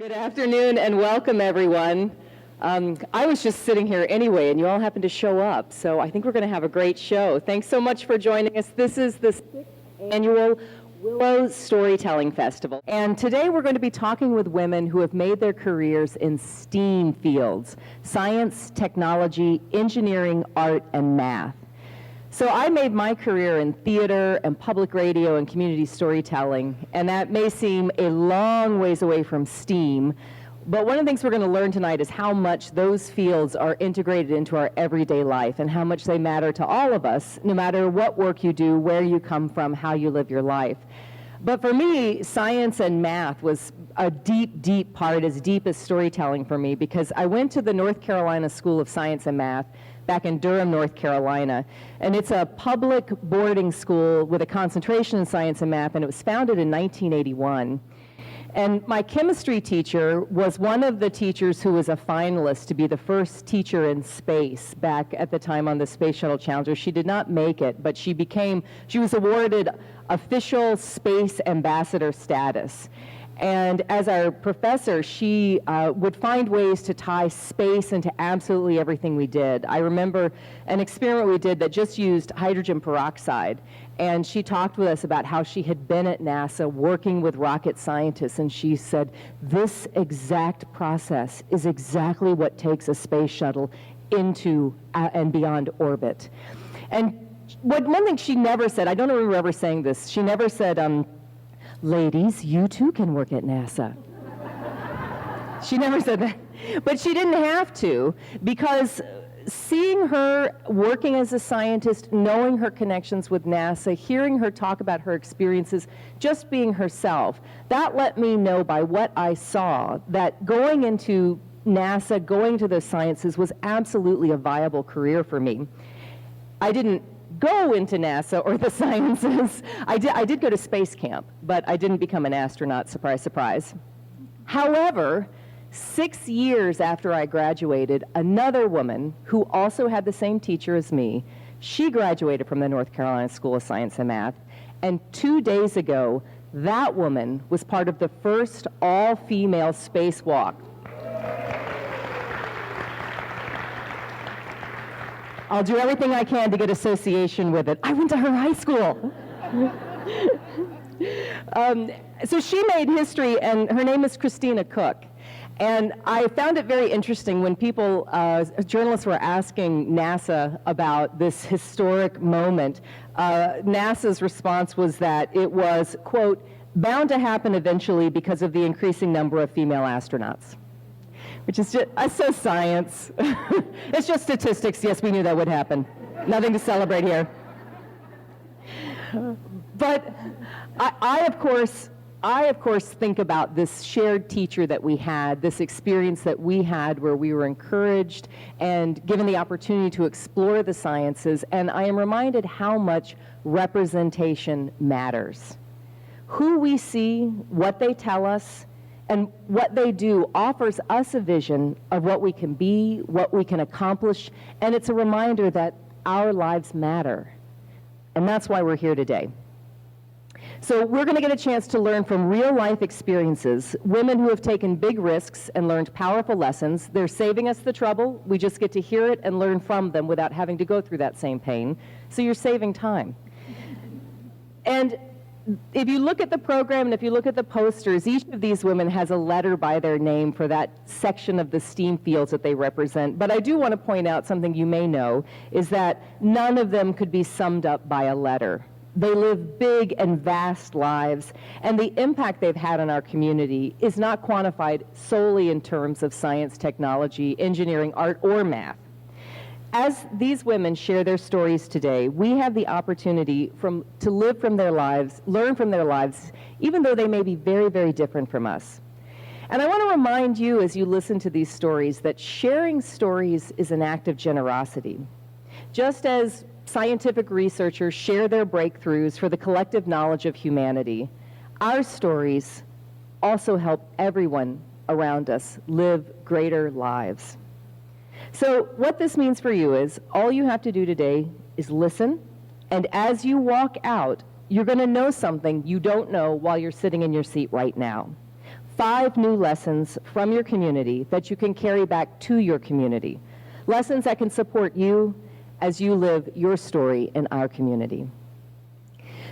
Good afternoon and welcome, everyone. I was just sitting here anyway, and you all happened to show up, so I think we're going to have a great show. Thanks so much for joining us. This is the 6th annual WILLO Storytelling Festival, and today we're going to be talking with women who have made their careers in STEAM fields: science, technology, engineering, art, and math. So I made my career in theater and public radio and community storytelling, and that may seem a long ways away from STEAM, but one of the things we're going to learn tonight is how much those fields are integrated into our everyday life and how much they matter to all of us, no matter what work you do, where you come from, how you live your life. But for me, science and math was a deep, deep part, as deep as storytelling for me, because I went to the North Carolina School of Science and Math back in Durham, North Carolina. And it's a public boarding school with a concentration in science and math, and it was founded in 1981. And my chemistry teacher was one of the teachers who was a finalist to be the first teacher in space back at the time on the Space Shuttle Challenger. She did not make it, but she was awarded official space ambassador status. And as our professor, she would find ways to tie space into absolutely everything we did. I remember an experiment we did that just used hydrogen peroxide. And she talked with us about how she had been at NASA working with rocket scientists. And she said, this exact process is exactly what takes a space shuttle into and beyond orbit. And one thing she never said, I don't remember ever saying this, she never said, ladies, you too can work at NASA. She never said that. But she didn't have to, because seeing her working as a scientist, knowing her connections with NASA, hearing her talk about her experiences, just being herself, that let me know by what I saw that going into NASA, going to the sciences was absolutely a viable career for me. I didn't go into NASA or the sciences. I did go to space camp, but I didn't become an astronaut, surprise, surprise. However, 6 years after I graduated, another woman who also had the same teacher as me, she graduated from the North Carolina School of Science and Math, and 2 days ago, that woman was part of the first all-female spacewalk. I'll do everything I can to get association with it. I went to her high school. So she made history, and her name is Christina Cook. And I found it very interesting when people, journalists were asking NASA about this historic moment. NASA's response was that it was, quote, bound to happen eventually because of the increasing number of female astronauts. Which is just, so science. It's just statistics. Yes, we knew that would happen. Nothing to celebrate here. But I of course think about this shared teacher that we had, this experience that we had where we were encouraged and given the opportunity to explore the sciences, and I am reminded how much representation matters. Who we see, what they tell us, and what they do offers us a vision of what we can be, what we can accomplish, and it's a reminder that our lives matter. And that's why we're here today. So we're going to get a chance to learn from real-life experiences, women who have taken big risks and learned powerful lessons. They're saving us the trouble. We just get to hear it and learn from them without having to go through that same pain. So you're saving time. And if you look at the program and if you look at the posters, each of these women has a letter by their name for that section of the STEAM fields that they represent. But I do want to point out something you may know, is that none of them could be summed up by a letter. They live big and vast lives, and the impact they've had on our community is not quantified solely in terms of science, technology, engineering, art, or math. As these women share their stories today, we have the opportunity to live from their lives, learn from their lives, even though they may be very, very different from us. And I want to remind you as you listen to these stories that sharing stories is an act of generosity. Just as scientific researchers share their breakthroughs for the collective knowledge of humanity, our stories also help everyone around us live greater lives. So what this means for you is all you have to do today is listen, and as you walk out, you're going to know something you don't know while you're sitting in your seat right now. 5 new lessons from your community that you can carry back to your community. Lessons that can support you as you live your story in our community.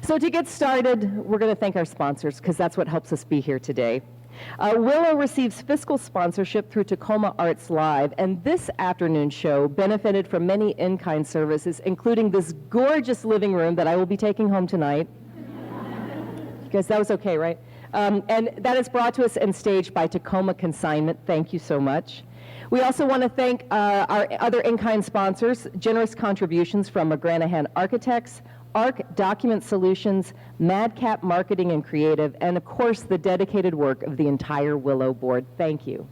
So to get started, we're going to thank our sponsors because that's what helps us be here today. WILLO receives fiscal sponsorship through Tacoma Arts Live, and this afternoon show benefited from many in-kind services, including this gorgeous living room that I will be taking home tonight. You guys, that was okay, right? And that is brought to us and staged by Tacoma Consignment. Thank you so much. We also want to thank our other in-kind sponsors, generous contributions from McGranahan Architects, ARC Document Solutions, Madcap Marketing and Creative, and of course the dedicated work of the entire WILLO board. Thank you.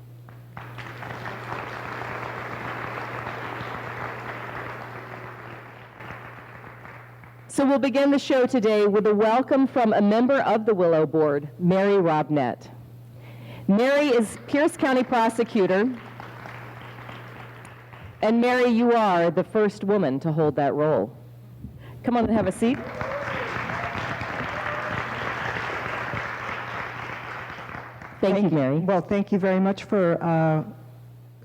So we'll begin the show today with a welcome from a member of the WILLO board, Mary Robnett. Mary is Pierce County prosecutor, and Mary, you are the first woman to hold that role. Come on and have a seat. Thank you, Mary. Well, thank you very much for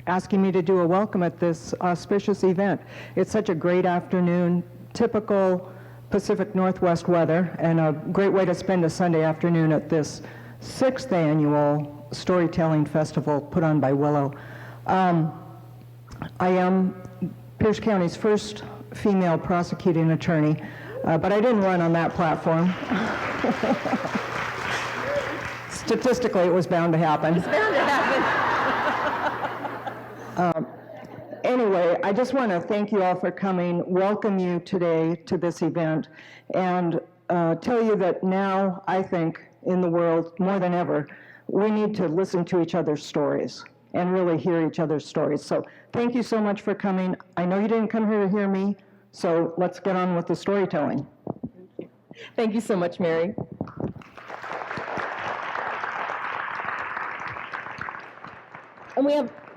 asking me to do a welcome at this auspicious event. It's such a great afternoon, typical Pacific Northwest weather, and a great way to spend a Sunday afternoon at this 6th annual storytelling festival put on by WILLO. I am Pierce County's first female prosecuting attorney, but I didn't run on that platform. Statistically, it was bound to happen. It's bound to happen. Anyway, I just want to thank you all for coming, welcome you today to this event, and tell you that now, I think, in the world, more than ever, we need to listen to each other's stories and really hear each other's stories. So thank you so much for coming. I know you didn't come here to hear me, so let's get on with the storytelling. Thank you so much, Mary. And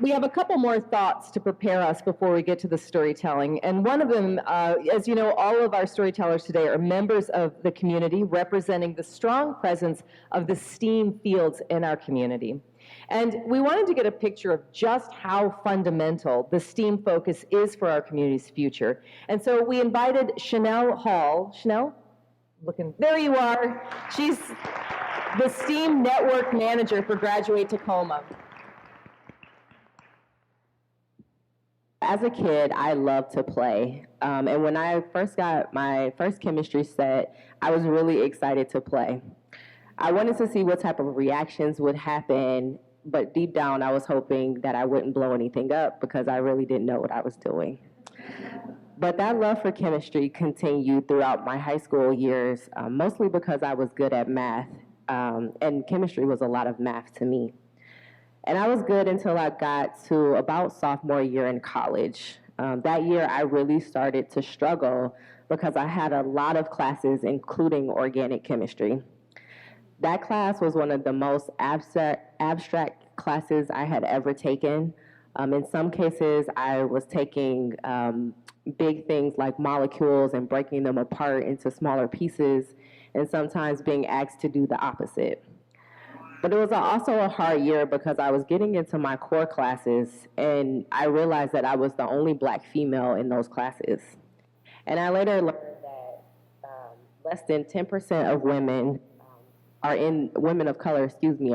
we have a couple more thoughts to prepare us before we get to the storytelling. And one of them, as you know, all of our storytellers today are members of the community representing the strong presence of the STEAM fields in our community. And we wanted to get a picture of just how fundamental the STEAM focus is for our community's future. And so we invited Chanel Hall. Chanel? There you are. She's the STEAM network manager for Graduate Tacoma. As a kid, I loved to play. And when I first got my first chemistry set, I was really excited to play. I wanted to see what type of reactions would happen, but deep down I was hoping that I wouldn't blow anything up because I really didn't know what I was doing. But that love for chemistry continued throughout my high school years, mostly because I was good at math, and chemistry was a lot of math to me. And I was good until I got to about sophomore year in college. That year I really started to struggle because I had a lot of classes, including organic chemistry. That class was one of the most abstract classes I had ever taken. In some cases, I was taking big things like molecules and breaking them apart into smaller pieces, and sometimes being asked to do the opposite. But it was also a hard year because I was getting into my core classes, and I realized that I was the only Black female in those classes. And I later learned that less than 10% of women women of color,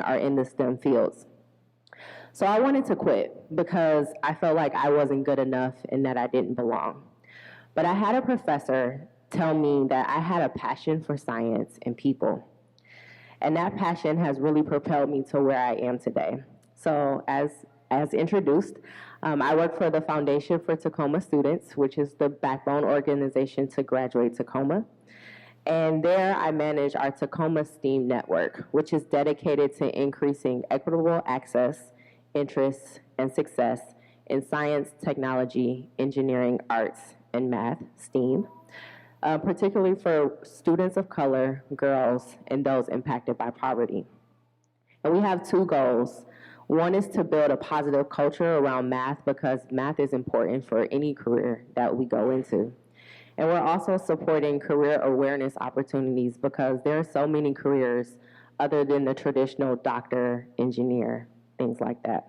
are in the STEM fields. So I wanted to quit because I felt like I wasn't good enough and that I didn't belong. But I had a professor tell me that I had a passion for science and people. And that passion has really propelled me to where I am today. So as introduced, I work for the Foundation for Tacoma Students, which is the backbone organization to Graduate Tacoma. And there I manage our Tacoma STEAM network, which is dedicated to increasing equitable access, interests, and success in science, technology, engineering, arts, and math, STEAM, particularly for students of color, girls, and those impacted by poverty. And we have two goals. One is to build a positive culture around math because math is important for any career that we go into. And we're also supporting career awareness opportunities because there are so many careers other than the traditional doctor, engineer, things like that.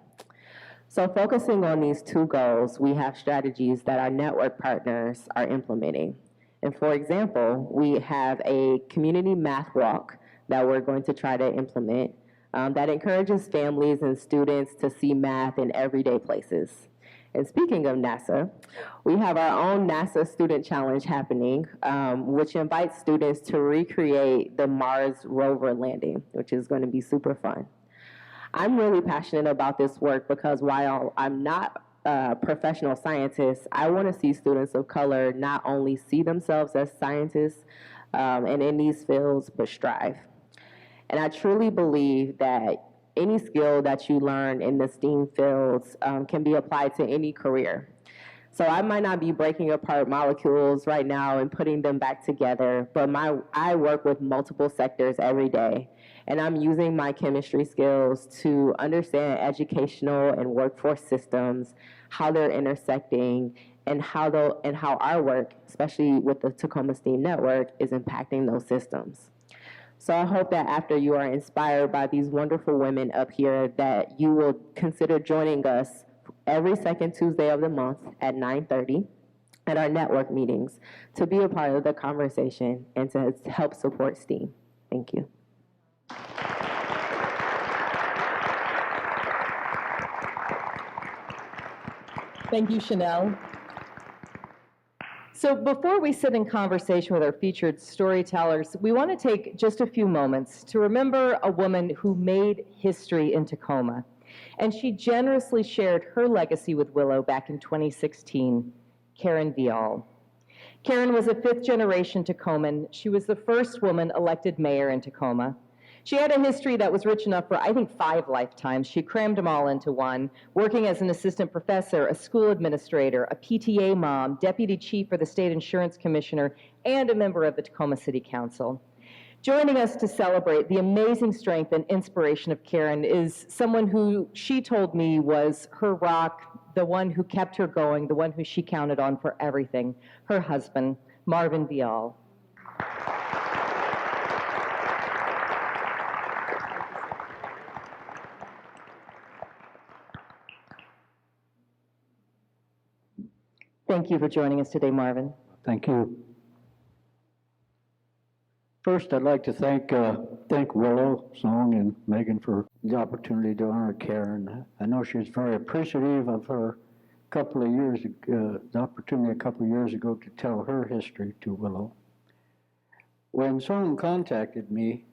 So focusing on these two goals, we have strategies that our network partners are implementing. And for example, we have a community math walk that we're going to try to implement that encourages families and students to see math in everyday places. And speaking of NASA, we have our own NASA Student Challenge happening, which invites students to recreate the Mars rover landing, which is going to be super fun. I'm really passionate about this work because while I'm not a professional scientist, I want to see students of color not only see themselves as scientists and in these fields, but strive. And I truly believe that any skill that you learn in the STEAM fields can be applied to any career. So I might not be breaking apart molecules right now and putting them back together, but I work with multiple sectors every day. And I'm using my chemistry skills to understand educational and workforce systems, how they're intersecting, and how our work, especially with the Tacoma STEAM Network, is impacting those systems. So I hope that after you are inspired by these wonderful women up here, that you will consider joining us every second Tuesday of the month at 9:30 at our network meetings to be a part of the conversation and to help support STEAM. Thank you. Thank you, Chanel. So before we sit in conversation with our featured storytellers, we want to take just a few moments to remember a woman who made history in Tacoma. And she generously shared her legacy with Willow back in 2016, Karen Vial. Karen was a fifth-generation Tacoman. She was the first woman elected mayor in Tacoma. She had a history that was rich enough for, I think, 5 lifetimes. She crammed them all into one, working as an assistant professor, a school administrator, a PTA mom, deputy chief for the state insurance commissioner, and a member of the Tacoma City Council. Joining us to celebrate the amazing strength and inspiration of Karen is someone who she told me was her rock, the one who kept her going, the one who she counted on for everything, her husband, Marvin Vial. Thank you for joining us today, Marvin. Thank you. First, I'd like to thank Willow Song and Megan for the opportunity to honor Karen. I know she was very appreciative of her the opportunity a couple of years ago to tell her history to Willow. When Song contacted me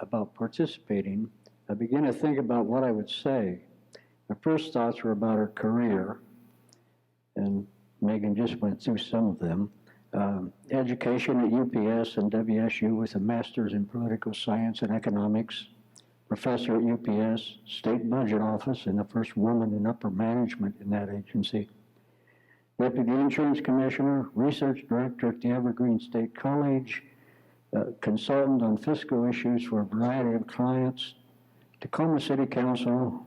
about participating, I began to think about what I would say. My first thoughts were about her career, and Megan just went through some of them. Education at UPS and WSU with a master's in political science and economics, professor at UPS, state budget office, and the first woman in upper management in that agency. Deputy insurance commissioner, research director at the Evergreen State College, consultant on fiscal issues for a variety of clients, Tacoma City Council,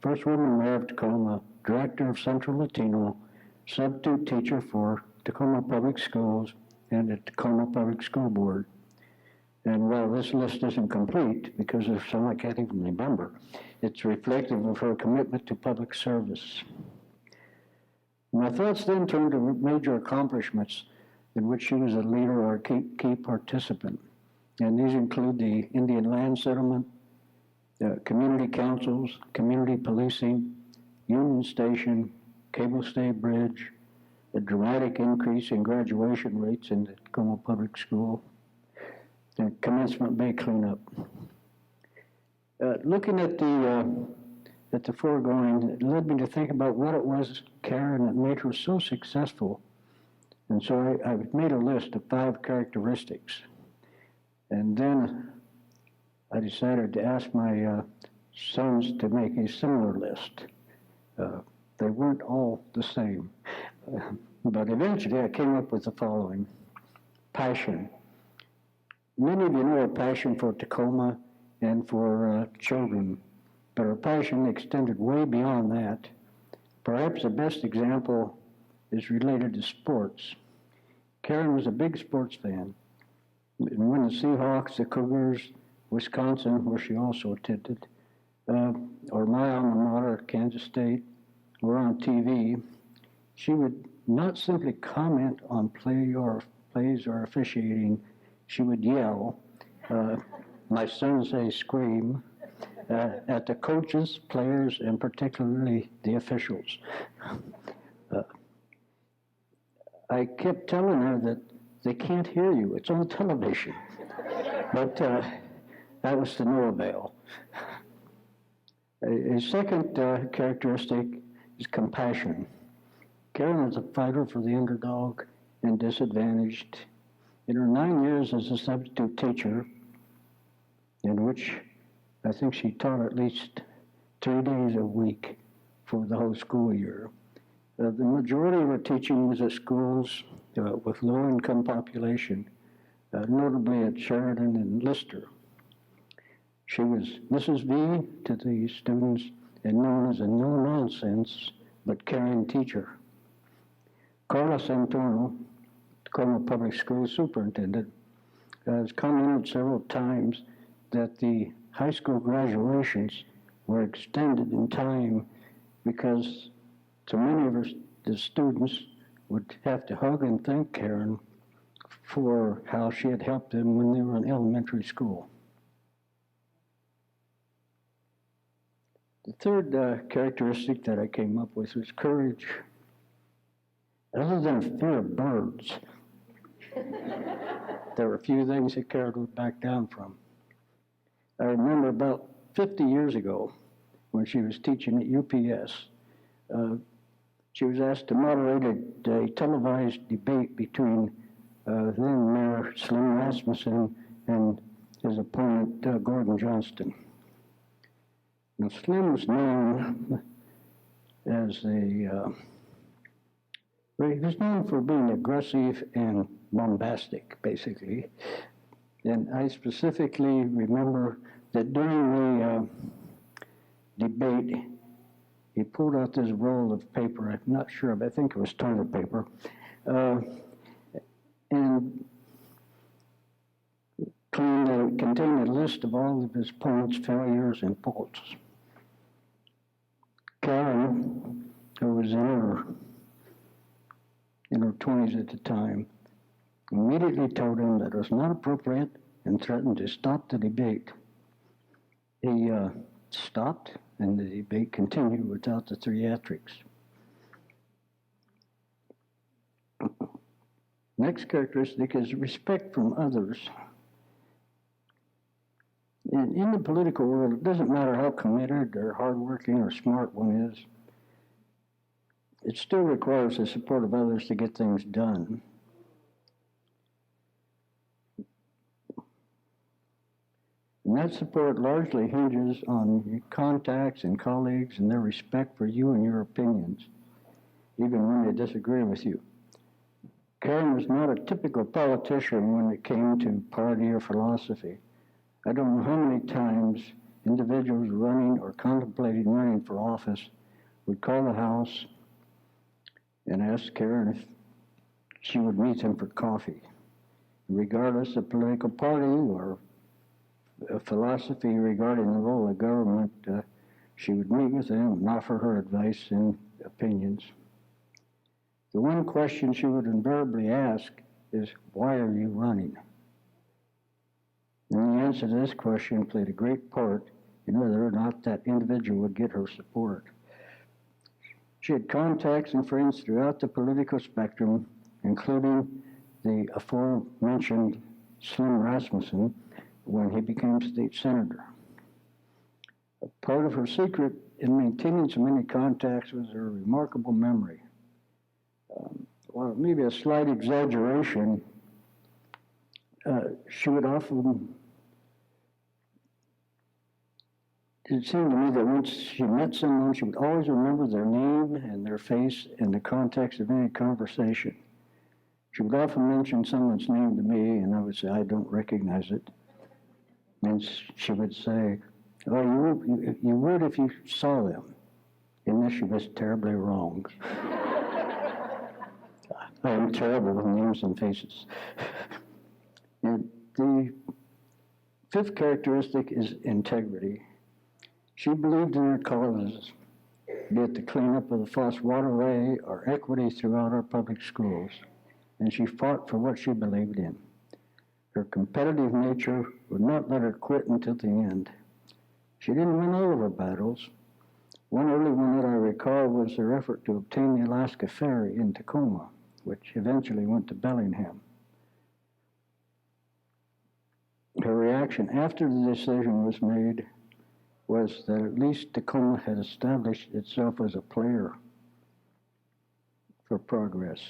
first woman mayor of Tacoma, director of Central Latino, substitute teacher for Tacoma Public Schools and the Tacoma Public School Board. And while this list isn't complete, because of some I can't even remember, it's reflective of her commitment to public service. My thoughts then turned to major accomplishments in which she was a leader or a key participant. And these include the Indian land settlement, community councils, community policing, Union Station, Cable Stay Bridge, a dramatic increase in graduation rates in the Tacoma Public School, and Commencement Bay cleanup. Looking at the foregoing, it led me to think about what it was, Karen, that made her so successful. And so I made a list of 5 characteristics. And then I decided to ask my sons to make a similar list. They weren't all the same. But eventually I came up with the following. Passion. Many of you know her passion for Tacoma and for children, but her passion extended way beyond that. Perhaps the best example is related to sports. Karen was a big sports fan. And when the Seahawks, the Cougars, Wisconsin, where she also attended, or my alma mater, Kansas State, or on TV, she would not simply comment on plays or officiating. She would yell, my sons say scream, at the coaches, players, and particularly the officials. I kept telling her that they can't hear you. It's on television. But that was to no avail. A second characteristic is compassion. Karen was a fighter for the underdog and disadvantaged. In her 9 years as a substitute teacher, in which I think she taught at least 3 days a week for the whole school year, the majority of her teaching was at schools with low-income population, notably at Sheridan and Lister. She was Mrs. V to the students and known as a no-nonsense but caring teacher. Carla Santorno, Tacoma Public Schools superintendent, has commented several times that the high school graduations were extended in time because so many of the students would have to hug and thank Karen for how she had helped them when they were in elementary school. The third characteristic that I came up with was courage. Other than fear of birds, there were a few things that Karen would back down from. I remember about 50 years ago when she was teaching at UPS, she was asked to moderate a televised debate between then Mayor Slim Rasmussen and his opponent, Gordon Johnston. Now, Slim was known as he was known for being aggressive and bombastic, basically. And I specifically remember that during the debate, he pulled out this roll of paper, I'm not sure, but I think it was toilet paper, and contained a list of all of his opponent's failures and faults. Karen, who was in her 20s at the time, immediately told him that it was not appropriate and threatened to stop the debate. He stopped, and the debate continued without the theatrics. Next characteristic is respect from others. In the political world, it doesn't matter how committed or hardworking or smart one is, it still requires the support of others to get things done. And that support largely hinges on your contacts and colleagues and their respect for you and your opinions, even when they disagree with you. Karen was not a typical politician when it came to party or philosophy. I don't know how many times individuals running or contemplating running for office would call the house and ask Karen if she would meet them for coffee. Regardless of political party or philosophy regarding the role of government, she would meet with them and offer her advice and opinions. The one question she would invariably ask is, why are you running? And the answer to this question played a great part in whether or not that individual would get her support. She had contacts and friends throughout the political spectrum, including the aforementioned Slim Rasmussen when he became state senator. A part of her secret in maintaining so many contacts was her remarkable memory. Well, maybe a slight exaggeration, she would often, it seemed to me that once she met someone, she would always remember their name and their face in the context of any conversation. She would often mention someone's name to me, and I would say, I don't recognize it. And she would say, oh, you would if you saw them. And she was terribly wrong. I am terrible with names and faces. And the Fifth characteristic is integrity. She believed in her causes, be it the cleanup of the Foss Waterway or equity throughout our public schools, and she fought for what she believed in. Her competitive nature would not let her quit until the end. She didn't win all of her battles. One early one that I recall was her effort to obtain the Alaska Ferry in Tacoma, which eventually went to Bellingham. Her reaction after the decision was made was that at least Tacoma had established itself as a player for progress.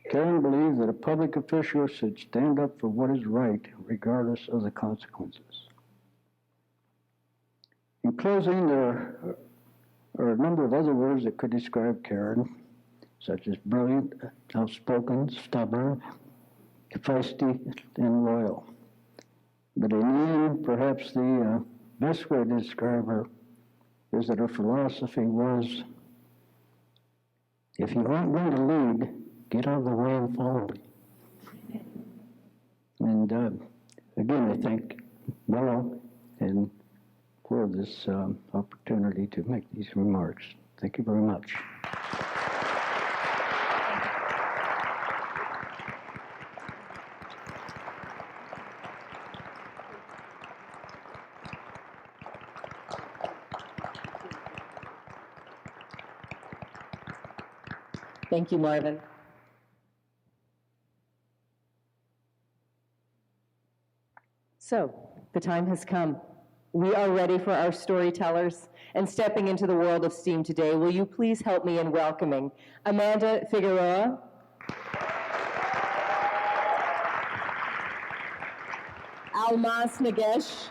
Karen believed that a public official should stand up for what is right, regardless of the consequences. In closing, there are a number of other words that could describe Karen, such as brilliant, outspoken, stubborn, feisty, and loyal. But in the end, perhaps the best way to describe her is that her philosophy was, if you aren't going to lead, get out of the way and follow me. And again, I thank WILLO and for this opportunity to make these remarks. Thank you very much. Thank you, Marvin. So, the time has come. We are ready for our storytellers. And stepping into the world of STEAM today, will you please help me in welcoming Amanda Figueroa, Almas Nagesh,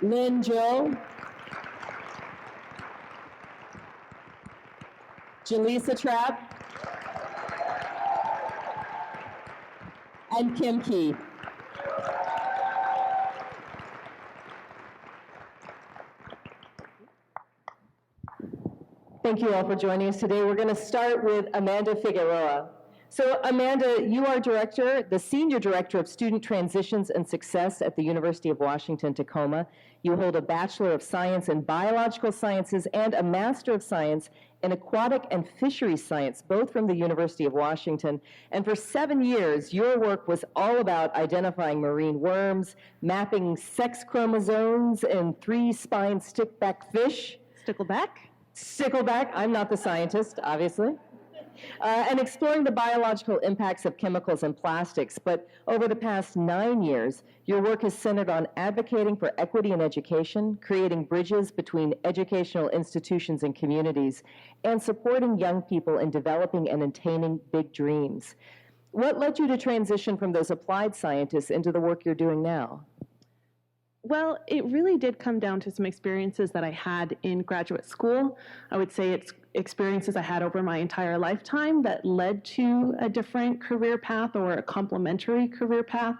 Lynn Jo, Jaleesa Trapp, and Kim Key. Thank you all for joining us today. We're going to start with Amanda Figueroa. So Amanda, you are the Senior Director of Student Transitions and Success at the University of Washington, Tacoma. You hold a Bachelor of Science in Biological Sciences and a Master of Science in Aquatic and Fisheries Science, both from the University of Washington. And for 7 years, your work was all about identifying marine worms, mapping sex chromosomes in 3-spine stickback fish. Stickleback, I'm not the scientist, obviously. And exploring the biological impacts of chemicals and plastics. But over the past 9 years, your work is centered on advocating for equity in education, creating bridges between educational institutions and communities, and supporting young people in developing and attaining big dreams. What led you to transition from those applied scientists into the work you're doing now? Well, it really did come down to some experiences that I had in graduate school. I would say it's experiences I had over my entire lifetime that led to a different career path or a complementary career path.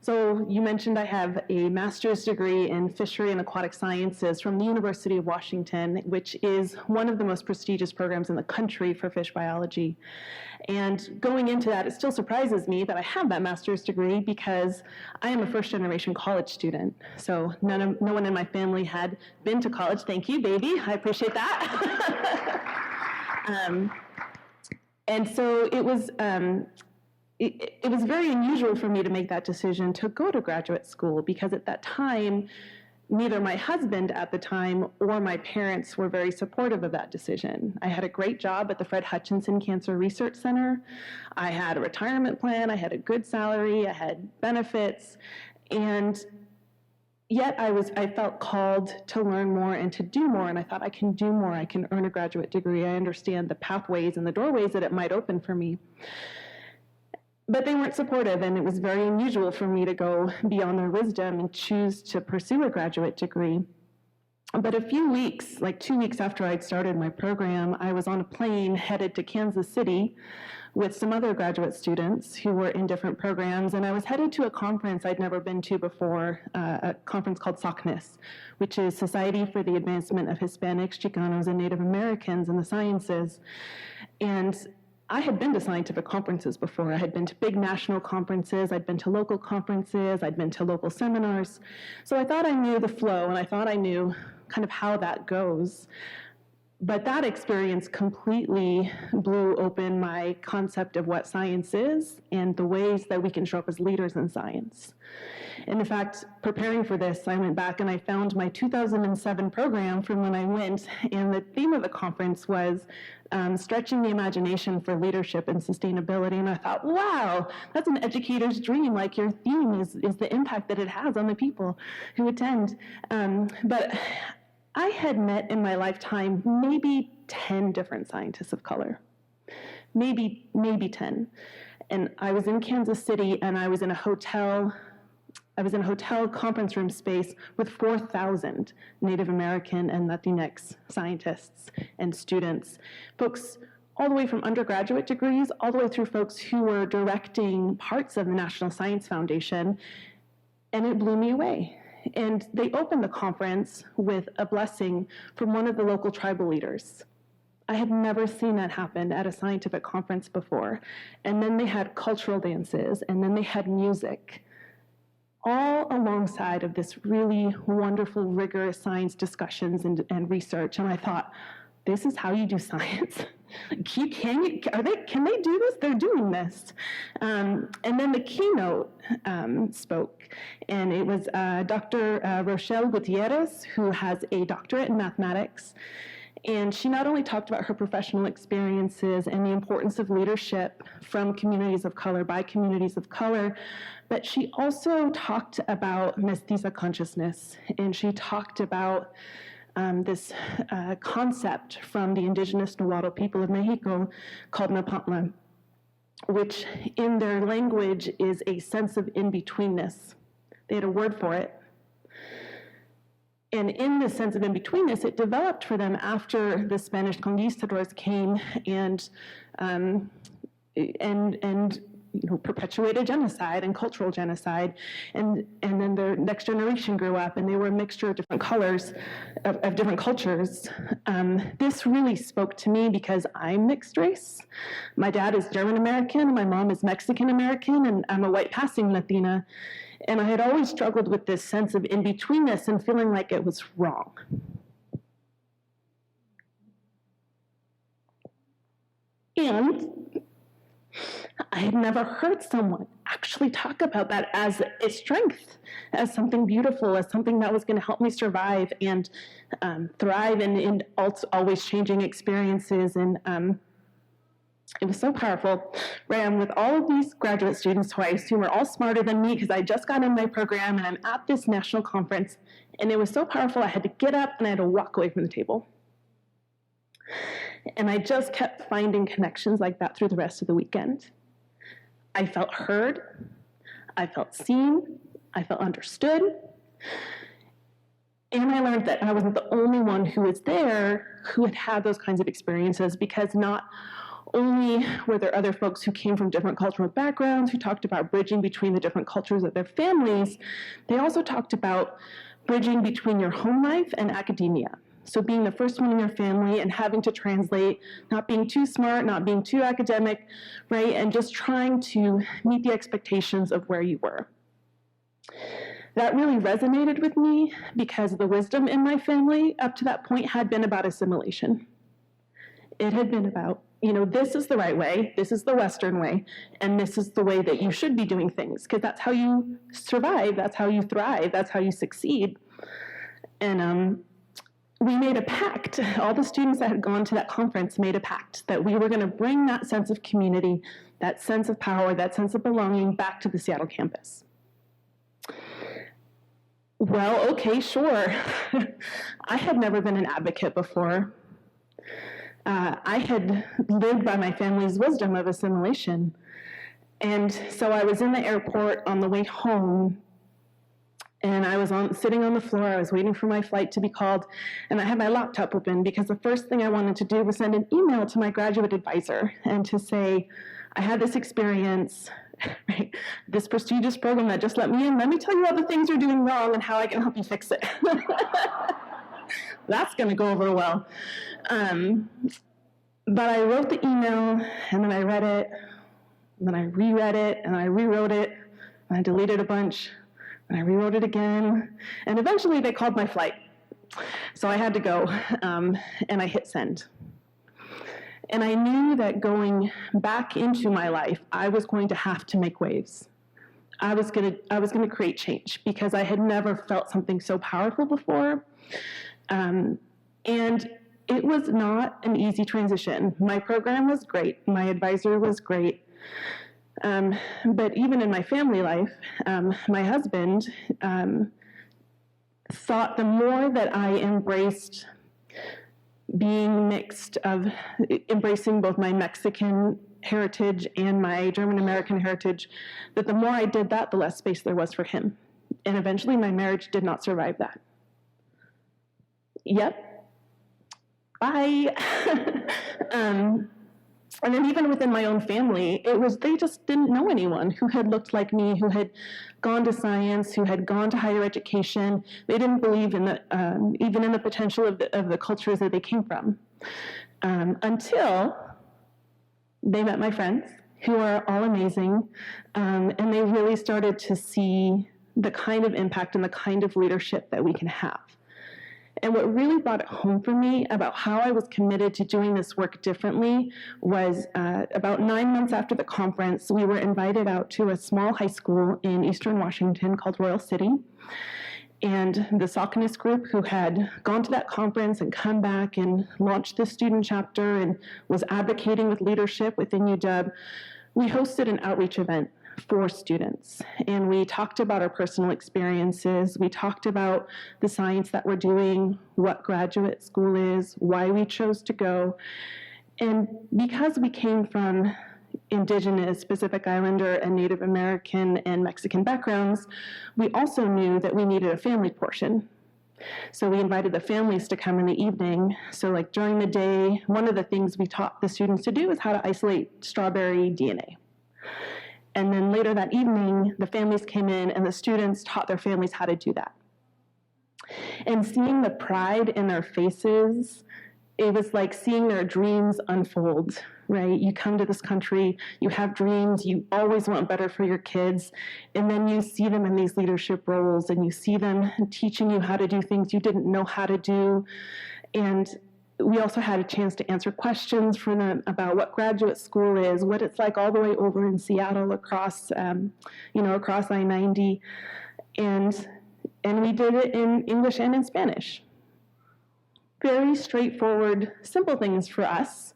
So you mentioned I have a master's degree in fishery and aquatic sciences from the University of Washington, which is one of the most prestigious programs in the country for fish biology. And going into that, it still surprises me that I have that master's degree because I am a first-generation college student. So no one in my family had been to college. Thank you, baby. I appreciate that. And so it was very unusual for me to make that decision to go to graduate school because at that time, neither my husband at the time or my parents were very supportive of that decision. I had a great job at the Fred Hutchinson Cancer Research Center. I had a retirement plan. I had a good salary. I had benefits. And yet I felt called to learn more and to do more. And I thought I can do more. I can earn a graduate degree. I understand the pathways and the doorways that it might open for me. But they weren't supportive, and it was very unusual for me to go beyond their wisdom and choose to pursue a graduate degree. But a few weeks, like 2 weeks after I'd started my program, I was on a plane headed to Kansas City with some other graduate students who were in different programs, and I was headed to a conference I'd never been to before, a conference called SOCNIS, which is Society for the Advancement of Hispanics, Chicanos, and Native Americans in the Sciences. And I had been to scientific conferences before. I had been to big national conferences, I'd been to local conferences, I'd been to local seminars. So I thought I knew the flow, and I thought I knew kind of how that goes. But that experience completely blew open my concept of what science is and the ways that we can show up as leaders in science. And in fact, preparing for this, I went back and I found my 2007 program from when I went, and the theme of the conference was stretching the imagination for leadership and sustainability. And I thought, wow, that's an educator's dream. Like, your theme is the impact that it has on the people who attend. But I had met in my lifetime maybe 10 different scientists of color, maybe 10. And I was in Kansas City, and I was in a hotel conference room space with 4,000 Native American and Latinx scientists and students, folks all the way from undergraduate degrees, all the way through folks who were directing parts of the National Science Foundation, and it blew me away. And they opened the conference with a blessing from one of the local tribal leaders. I had never seen that happen at a scientific conference before. And then they had cultural dances, and then they had music, all alongside of this really wonderful, rigorous science discussions and research. And I thought, this is how you do science? Can they do this? They're doing this. And then the keynote spoke, and it was Dr. Rochelle Gutierrez, who has a doctorate in mathematics. And she not only talked about her professional experiences and the importance of leadership from communities of color, by communities of color, but she also talked about mestiza consciousness, and she talked about this concept from the indigenous Nahuatl people of Mexico called Napantla, which in their language is a sense of in-betweenness. They had a word for it. And in this sense of in-betweenness, it developed for them after the Spanish conquistadors came and perpetuated genocide and cultural genocide, and then the next generation grew up, and they were a mixture of different colors, of different cultures. This really spoke to me because I'm mixed race. My dad is German American, my mom is Mexican American, and I'm a white passing Latina. And I had always struggled with this sense of in-betweenness and feeling like it was wrong. And I had never heard someone actually talk about that as a strength, as something beautiful, as something that was going to help me survive and thrive in always changing experiences. And it was so powerful. Right, I'm with all of these graduate students who I assume are all smarter than me because I just got in my program, and I'm at this national conference. And it was so powerful, I had to get up and I had to walk away from the table. And I just kept finding connections like that through the rest of the weekend. I felt heard, I felt seen, I felt understood. And I learned that I wasn't the only one who was there who had had those kinds of experiences, because not only were there other folks who came from different cultural backgrounds who talked about bridging between the different cultures of their families, they also talked about bridging between your home life and academia. So being the first one in your family and having to translate, not being too smart, not being too academic, right? And just trying to meet the expectations of where you were. That really resonated with me because the wisdom in my family up to that point had been about assimilation. It had been about, this is the right way, this is the Western way, and this is the way that you should be doing things, because that's how you survive, that's how you thrive, that's how you succeed. And we made a pact. All the students that had gone to that conference made a pact that we were going to bring that sense of community, that sense of power, that sense of belonging back to the Seattle campus. Well, okay, sure. I had never been an advocate before. I had lived by my family's wisdom of assimilation. And so I was in the airport on the way home, and I was sitting on the floor. I was waiting for my flight to be called, and I had my laptop open because the first thing I wanted to do was send an email to my graduate advisor and to say, I had this experience, right? This prestigious program that just let me in. Let me tell you all the things you're doing wrong and how I can help you fix it. That's going to go over well. But I wrote the email, and then I read it, and then I reread it, and I rewrote it, and I deleted a bunch, and I rewrote it again, and eventually they called my flight. So I had to go, and I hit send. And I knew that going back into my life, I was going to have to make waves. I was gonna create change because I had never felt something so powerful before. And it was not an easy transition. My program was great. My advisor was great. But even in my family life, my husband thought the more that I embraced being mixed, of embracing both my Mexican heritage and my German American heritage, that the more I did that, the less space there was for him. And eventually my marriage did not survive that. Yep. And then even within my own family, they just didn't know anyone who had looked like me, who had gone to science, who had gone to higher education. They didn't believe in even in the potential of the cultures that they came from, until they met my friends, who are all amazing, and they really started to see the kind of impact and the kind of leadership that we can have. And what really brought it home for me about how I was committed to doing this work differently was about 9 months after the conference, we were invited out to a small high school in Eastern Washington called Royal City. And the Sauconist group, who had gone to that conference and come back and launched the student chapter and was advocating with leadership within UW, we hosted an outreach event for students. And we talked about our personal experiences. We talked about the science that we're doing, what graduate school is, why we chose to go. And because we came from Indigenous, Pacific Islander, and Native American and Mexican backgrounds, we also knew that we needed a family portion. So we invited the families to come in the evening. So like during the day, one of the things we taught the students to do is how to isolate strawberry DNA. And then later that evening, the families came in and the students taught their families how to do that. And seeing the pride in their faces, it was like seeing their dreams unfold, right? You come to this country, you have dreams, you always want better for your kids, and then you see them in these leadership roles, and you see them teaching you how to do things you didn't know how to do. And we also had a chance to answer questions for them about what graduate school is, what it's like all the way over in Seattle across, across I-90. And we did it in English and in Spanish. Very straightforward, simple things for us,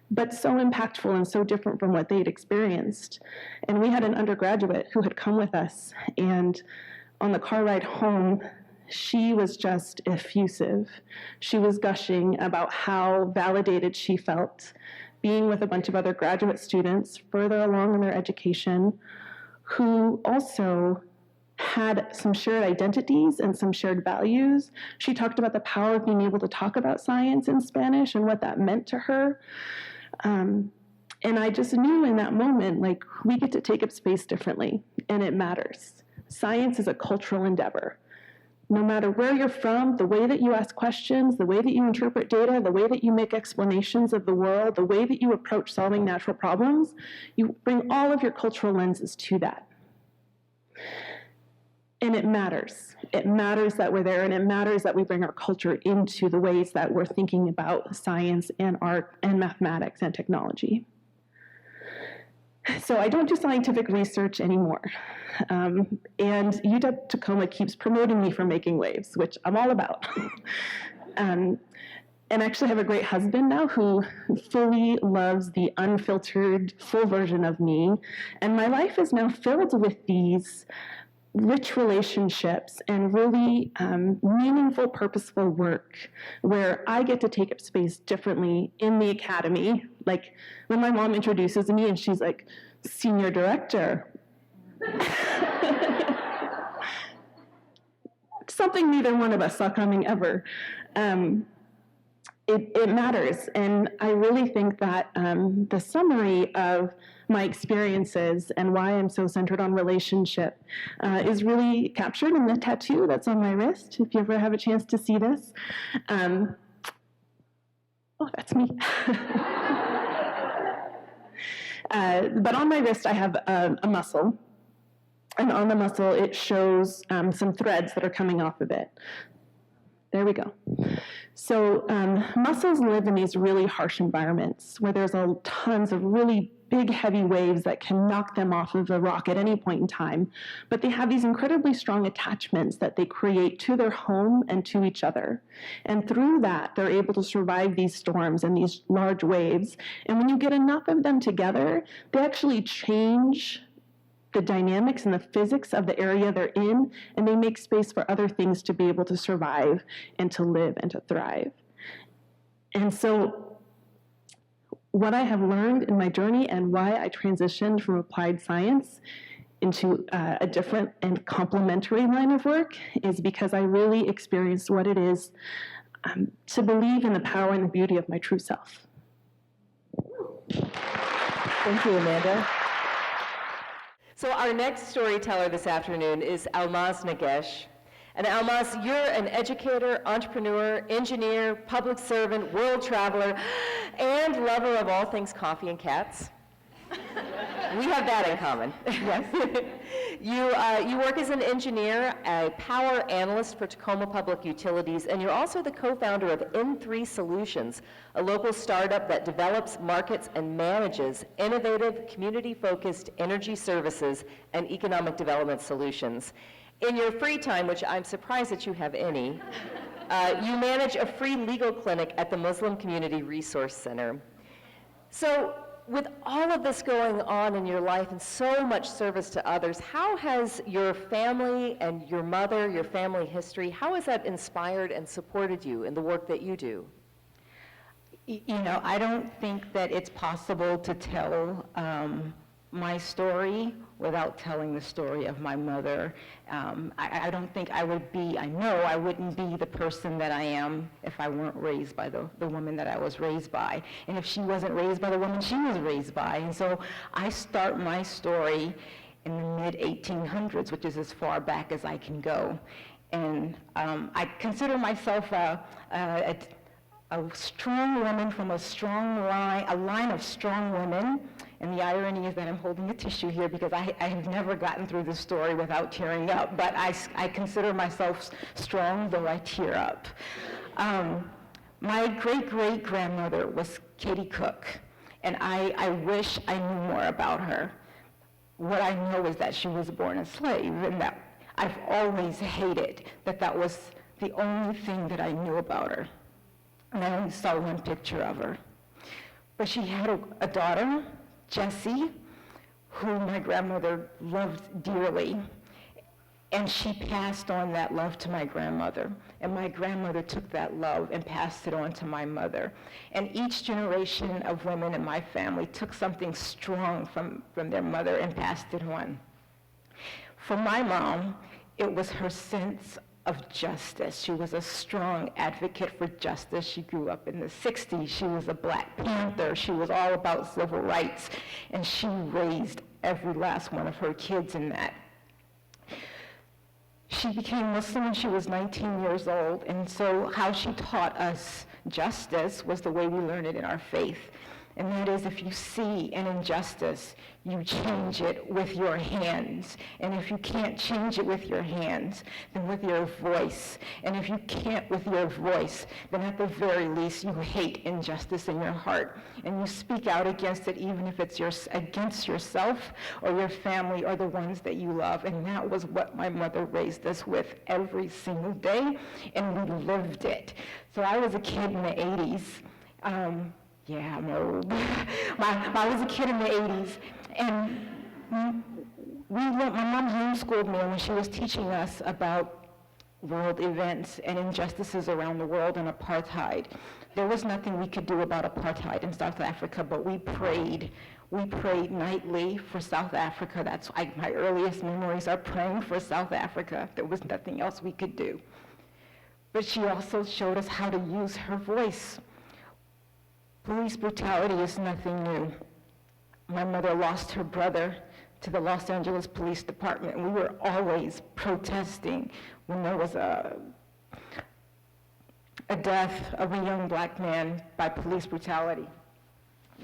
but so impactful and so different from what they'd experienced. And we had an undergraduate who had come with us, and on the car ride home, she was just effusive. She was gushing about how validated she felt being with a bunch of other graduate students further along in their education, who also had some shared identities and some shared values. She talked about the power of being able to talk about science in Spanish and what that meant to her. And I just knew in that moment, like, we get to take up space differently, and it matters. Science is a cultural endeavor. No matter where you're from, the way that you ask questions, the way that you interpret data, the way that you make explanations of the world, the way that you approach solving natural problems, you bring all of your cultural lenses to that. And it matters. It matters that we're there, and it matters that we bring our culture into the ways that we're thinking about science and art and mathematics and technology. So I don't do scientific research anymore. And UW-Tacoma keeps promoting me for making waves, which I'm all about. And I actually have a great husband now who fully loves the unfiltered, full version of me. And my life is now filled with these rich relationships and really meaningful, purposeful work where I get to take up space differently in the academy. Like when my mom introduces me and she's like, "Senior Director." Something neither one of us saw coming ever. It matters, and I really think that the summary of my experiences and why I'm so centered on relationship is really captured in the tattoo that's on my wrist, if you ever have a chance to see this. Oh, that's me. But on my wrist, I have a muscle. And on the muscle, it shows some threads that are coming off of it. There we go. So mussels live in these really harsh environments where there's tons of really big, heavy waves that can knock them off of a rock at any point in time. But they have these incredibly strong attachments that they create to their home and to each other. And through that, they're able to survive these storms and these large waves. And when you get enough of them together, they actually change the dynamics and the physics of the area they're in, and they make space for other things to be able to survive and to live and to thrive. And so what I have learned in my journey and why I transitioned from applied science into a different and complementary line of work is because I really experienced what it is to believe in the power and the beauty of my true self. Thank you, Amanda. So our next storyteller this afternoon is Almaz Nagesh. And Almaz, you're an educator, entrepreneur, engineer, public servant, world traveler, and lover of all things coffee and cats. We have that in common. Yes. You work as an engineer, a power analyst for Tacoma Public Utilities, and you're also the co-founder of N3 Solutions, a local startup that develops, markets, and manages innovative, community-focused energy services and economic development solutions. In your free time, which I'm surprised that you have any, you manage a free legal clinic at the Muslim Community Resource Center. So, with all of this going on in your life and so much service to others, how has your family and your mother, your family history, how has that inspired and supported you in the work that you do? You know, I don't think that it's possible to tell my story without telling the story of my mother. I don't think I would be, I know I wouldn't be the person that I am if I weren't raised by the woman that I was raised by. And if she wasn't raised by the woman she was raised by. And so I start my story in the mid-1800s, which is as far back as I can go. And I consider myself a strong woman from a line of strong women. And the irony is that I'm holding a tissue here because I have never gotten through this story without tearing up, but I consider myself strong, though I tear up. My great-great-grandmother was Katie Cook, and I wish I knew more about her. What I know is that she was born a slave, and that I've always hated that was the only thing that I knew about her. And I only saw one picture of her. But she had a daughter, Jessie, who my grandmother loved dearly, and she passed on that love to my grandmother, and my grandmother took that love and passed it on to my mother. And each generation of women in my family took something strong from their mother and passed it on. For my mom, it was her sense of justice. She was a strong advocate for justice. She grew up in the 60s. She was a Black Panther. She was all about civil rights, and she raised every last one of her kids in that. She became Muslim when she was 19 years old, and so how she taught us justice was the way we learn it in our faith. And that is, if you see an injustice, you change it with your hands. And if you can't change it with your hands, then with your voice. And if you can't with your voice, then at the very least, you hate injustice in your heart. And you speak out against it, even if it's against yourself or your family or the ones that you love. And that was what my mother raised us with every single day, and we lived it. So I was a kid in the 80s. Yeah, I'm old. I was a kid in the 80s, and my mom homeschooled me when she was teaching us about world events and injustices around the world and apartheid. There was nothing we could do about apartheid in South Africa, but we prayed. We prayed nightly for South Africa. That's my earliest memories are praying for South Africa. There was nothing else we could do. But she also showed us how to use her voice. Police brutality is nothing new. My mother lost her brother to the Los Angeles Police Department, and we were always protesting when there was a death of a young Black man by police brutality.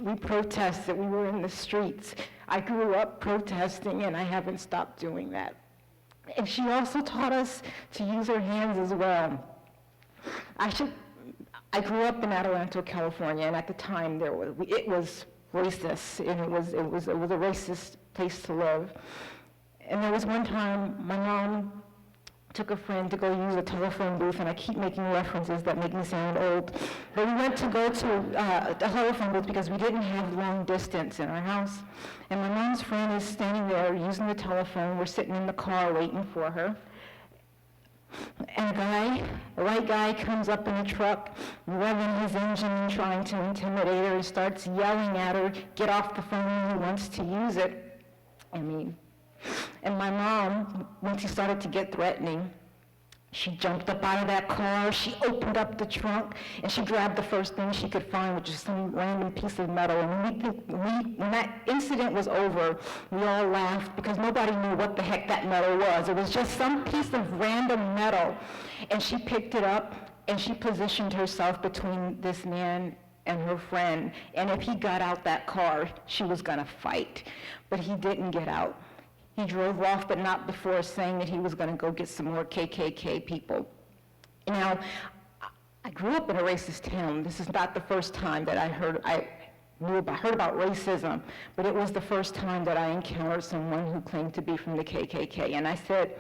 We protested, we were in the streets. I grew up protesting, and I haven't stopped doing that. And she also taught us to use our hands as well. I grew up in Adelanto, California, and at the time it was racist, and it was a racist place to live. And there was one time my mom took a friend to go use a telephone booth, and I keep making references that make me sound old. But we went to go to a telephone booth because we didn't have long distance in our house. And my mom's friend is standing there using the telephone. We're sitting in the car waiting for her. And a white guy comes up in a truck, revving his engine and trying to intimidate her. He starts yelling at her, get off the phone, he wants to use it. And my mom, once he started to get threatening, she jumped up out of that car, she opened up the trunk, and she grabbed the first thing she could find, which is some random piece of metal. And when that incident was over, we all laughed because nobody knew what the heck that metal was. It was just some piece of random metal. And she picked it up, and she positioned herself between this man and her friend. And if he got out that car, she was going to fight. But he didn't get out. He drove off, but not before saying that he was going to go get some more KKK people. Now, I grew up in a racist town. This is not the first time that I heard about racism, but it was the first time that I encountered someone who claimed to be from the KKK. And I said,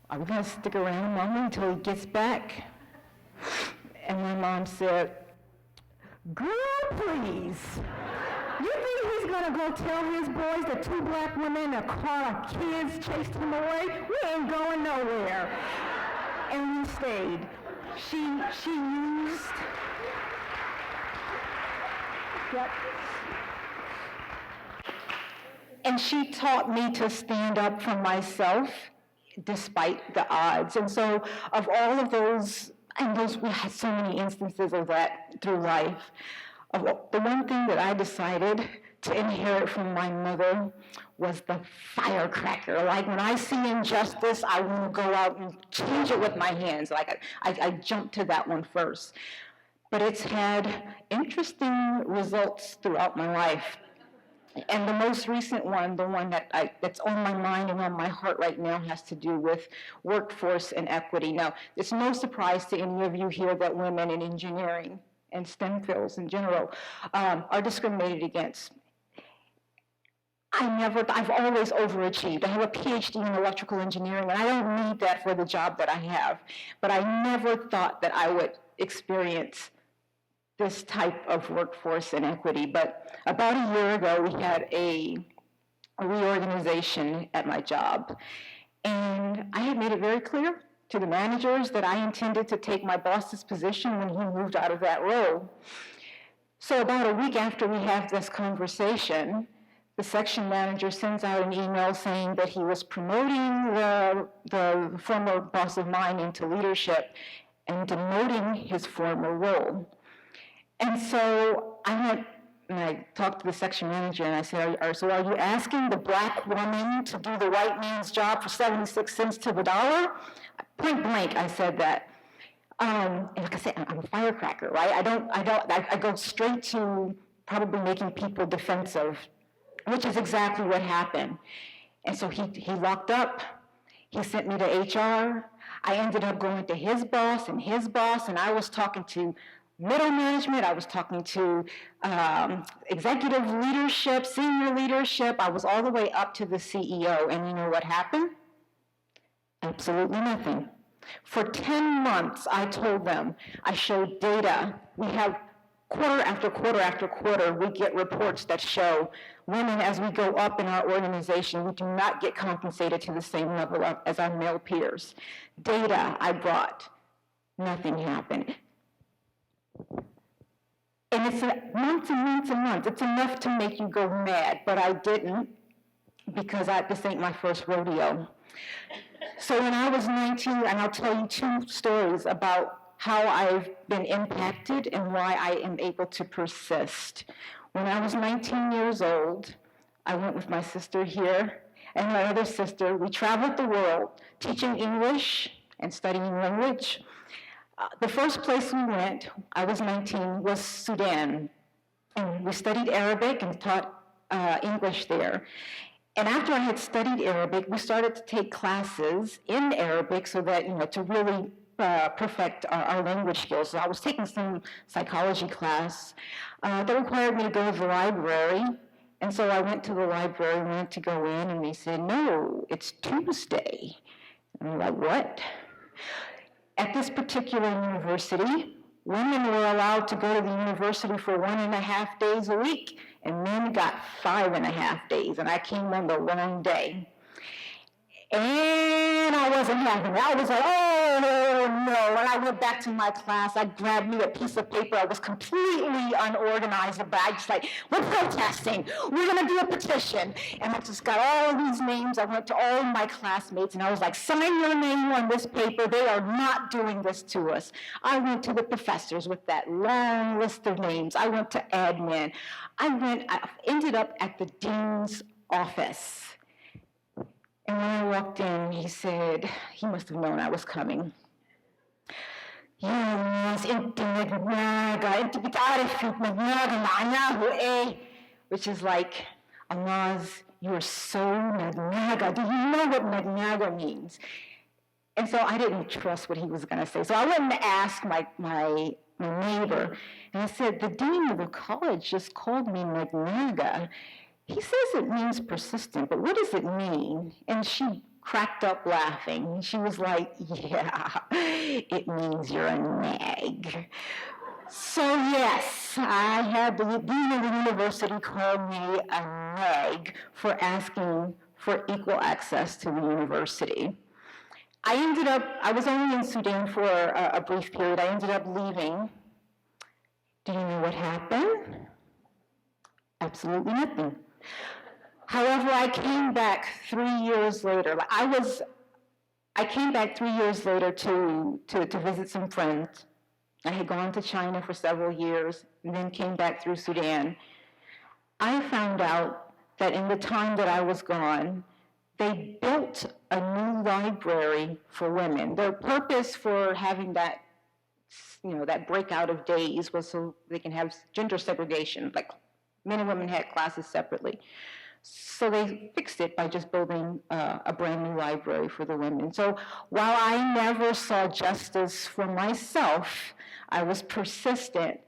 are we going to stick around, Mama, until he gets back? And my mom said, girl, please. You think he's going to go tell his boys that 2 black women in a car of kids chased him away? We ain't going nowhere. And we stayed. She used... Yep. And she taught me to stand up for myself despite the odds. And so of all of those, we had so many instances of that through life. The one thing that I decided to inherit from my mother was the firecracker. Like when I see injustice, I want to go out and change it with my hands. Like I jump to that one first. But it's had interesting results throughout my life. And the most recent one, the one that's on my mind and on my heart right now, has to do with workforce and equity. Now, it's no surprise to any of you here that women in engineering and STEM fields in general are discriminated against. I've always overachieved. I have a PhD in electrical engineering, and I don't need that for the job that I have. But I never thought that I would experience this type of workforce inequity. But about a year ago, we had a reorganization at my job. And I had made it very clear to the managers that I intended to take my boss's position when he moved out of that role. So about a week after we have this conversation, the section manager sends out an email saying that he was promoting the former boss of mine into leadership and demoting his former role. And so I went and I talked to the section manager and I said, so are you asking the black woman to do the white man's job for 76 cents to the dollar? Point blank, I said that. And like I said, I'm a firecracker, right? I go straight to probably making people defensive, which is exactly what happened. And so he locked up, he sent me to HR. I ended up going to his boss, and I was talking to middle management, I was talking to executive leadership, senior leadership. I was all the way up to the CEO, and you know what happened? Absolutely nothing. For 10 months, I told them, I showed data. We have quarter after quarter after quarter, we get reports that show women, as we go up in our organization, we do not get compensated to the same level as our male peers. Data I brought, nothing happened. And it's months and months and months. It's enough to make you go mad, but I didn't, because this ain't my first rodeo. So when I was 19, and I'll tell you 2 stories about how I've been impacted and why I am able to persist. When I was 19 years old, I went with my sister here and my other sister. We traveled the world teaching English and studying language. The first place we went, I was 19, was Sudan. And we studied Arabic and taught English there. And after I had studied Arabic, we started to take classes in Arabic so that, to really perfect our language skills. So I was taking some psychology class that required me to go to the library. And so I went to the library, wanted to go in, and they said, no, it's Tuesday. And I'm like, what? At this particular university, women were allowed to go to the university for 1.5 days a week, and men got 5.5 days, and I came on the wrong day. And I wasn't having it. I was like, oh, no. When I went back to my class, I grabbed me a piece of paper. I was completely unorganized, but I just like, we're protesting. We're going to do a petition. And I just got all of these names. I went to all of my classmates, and I was like, sign your name on this paper. They are not doing this to us. I went to the professors with that long list of names. I went to admin. I ended up at the dean's office. And when I walked in, he said, he must have known I was coming. Which is like, Allah's, you are so nagnaga. Do you know what nagnaga means? And so I didn't trust what he was going to say. So I went and asked my neighbor, and I said, the dean of the college just called me nagnaga. He says it means persistent, but what does it mean? And she cracked up laughing. She was like, yeah, it means you're a nag. So yes, I had the dean of the university call me a nag for asking for equal access to the university. I was only in Sudan for a brief period. I ended up leaving. Do you know what happened? Absolutely nothing. However, I came back 3 years later. I came back 3 years later to visit some friends. I had gone to China for several years and then came back through Sudan. I found out that in the time that I was gone, they built a new library for women. Their purpose for having that, that breakout of days was so they can have gender segregation, like men and women had classes separately. So they fixed it by just building a brand new library for the women. So while I never saw justice for myself, I was persistent,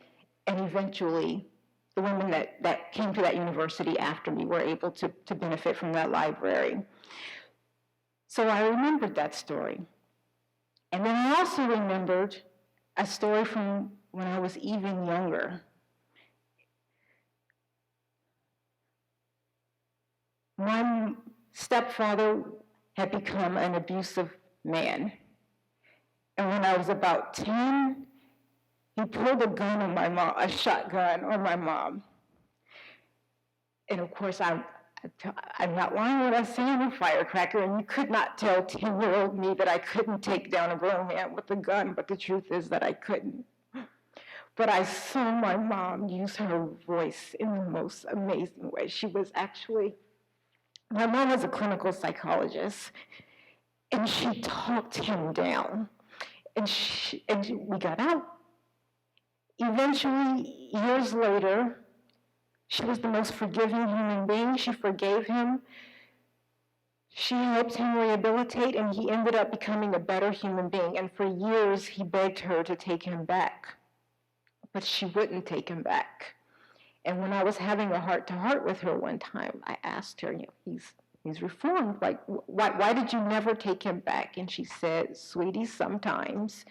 and eventually the women that came to that university after me were able to benefit from that library. So I remembered that story. And then I also remembered a story from when I was even younger. My stepfather had become an abusive man. And when I was about 10, he pulled a gun on my mom, a shotgun on my mom. And of course, I'm not lying when I say I'm a firecracker, and you could not tell 10-year-old me that I couldn't take down a grown man with a gun, but the truth is that I couldn't. But I saw my mom use her voice in the most amazing way. My mom was a clinical psychologist, and she talked him down, and we got out. Eventually, years later, she was the most forgiving human being. She forgave him. She helped him rehabilitate, and he ended up becoming a better human being. And for years, he begged her to take him back, but she wouldn't take him back. And when I was having a heart-to-heart with her one time, I asked her, he's reformed. Like, why did you never take him back? And she said, sweetie, sometimes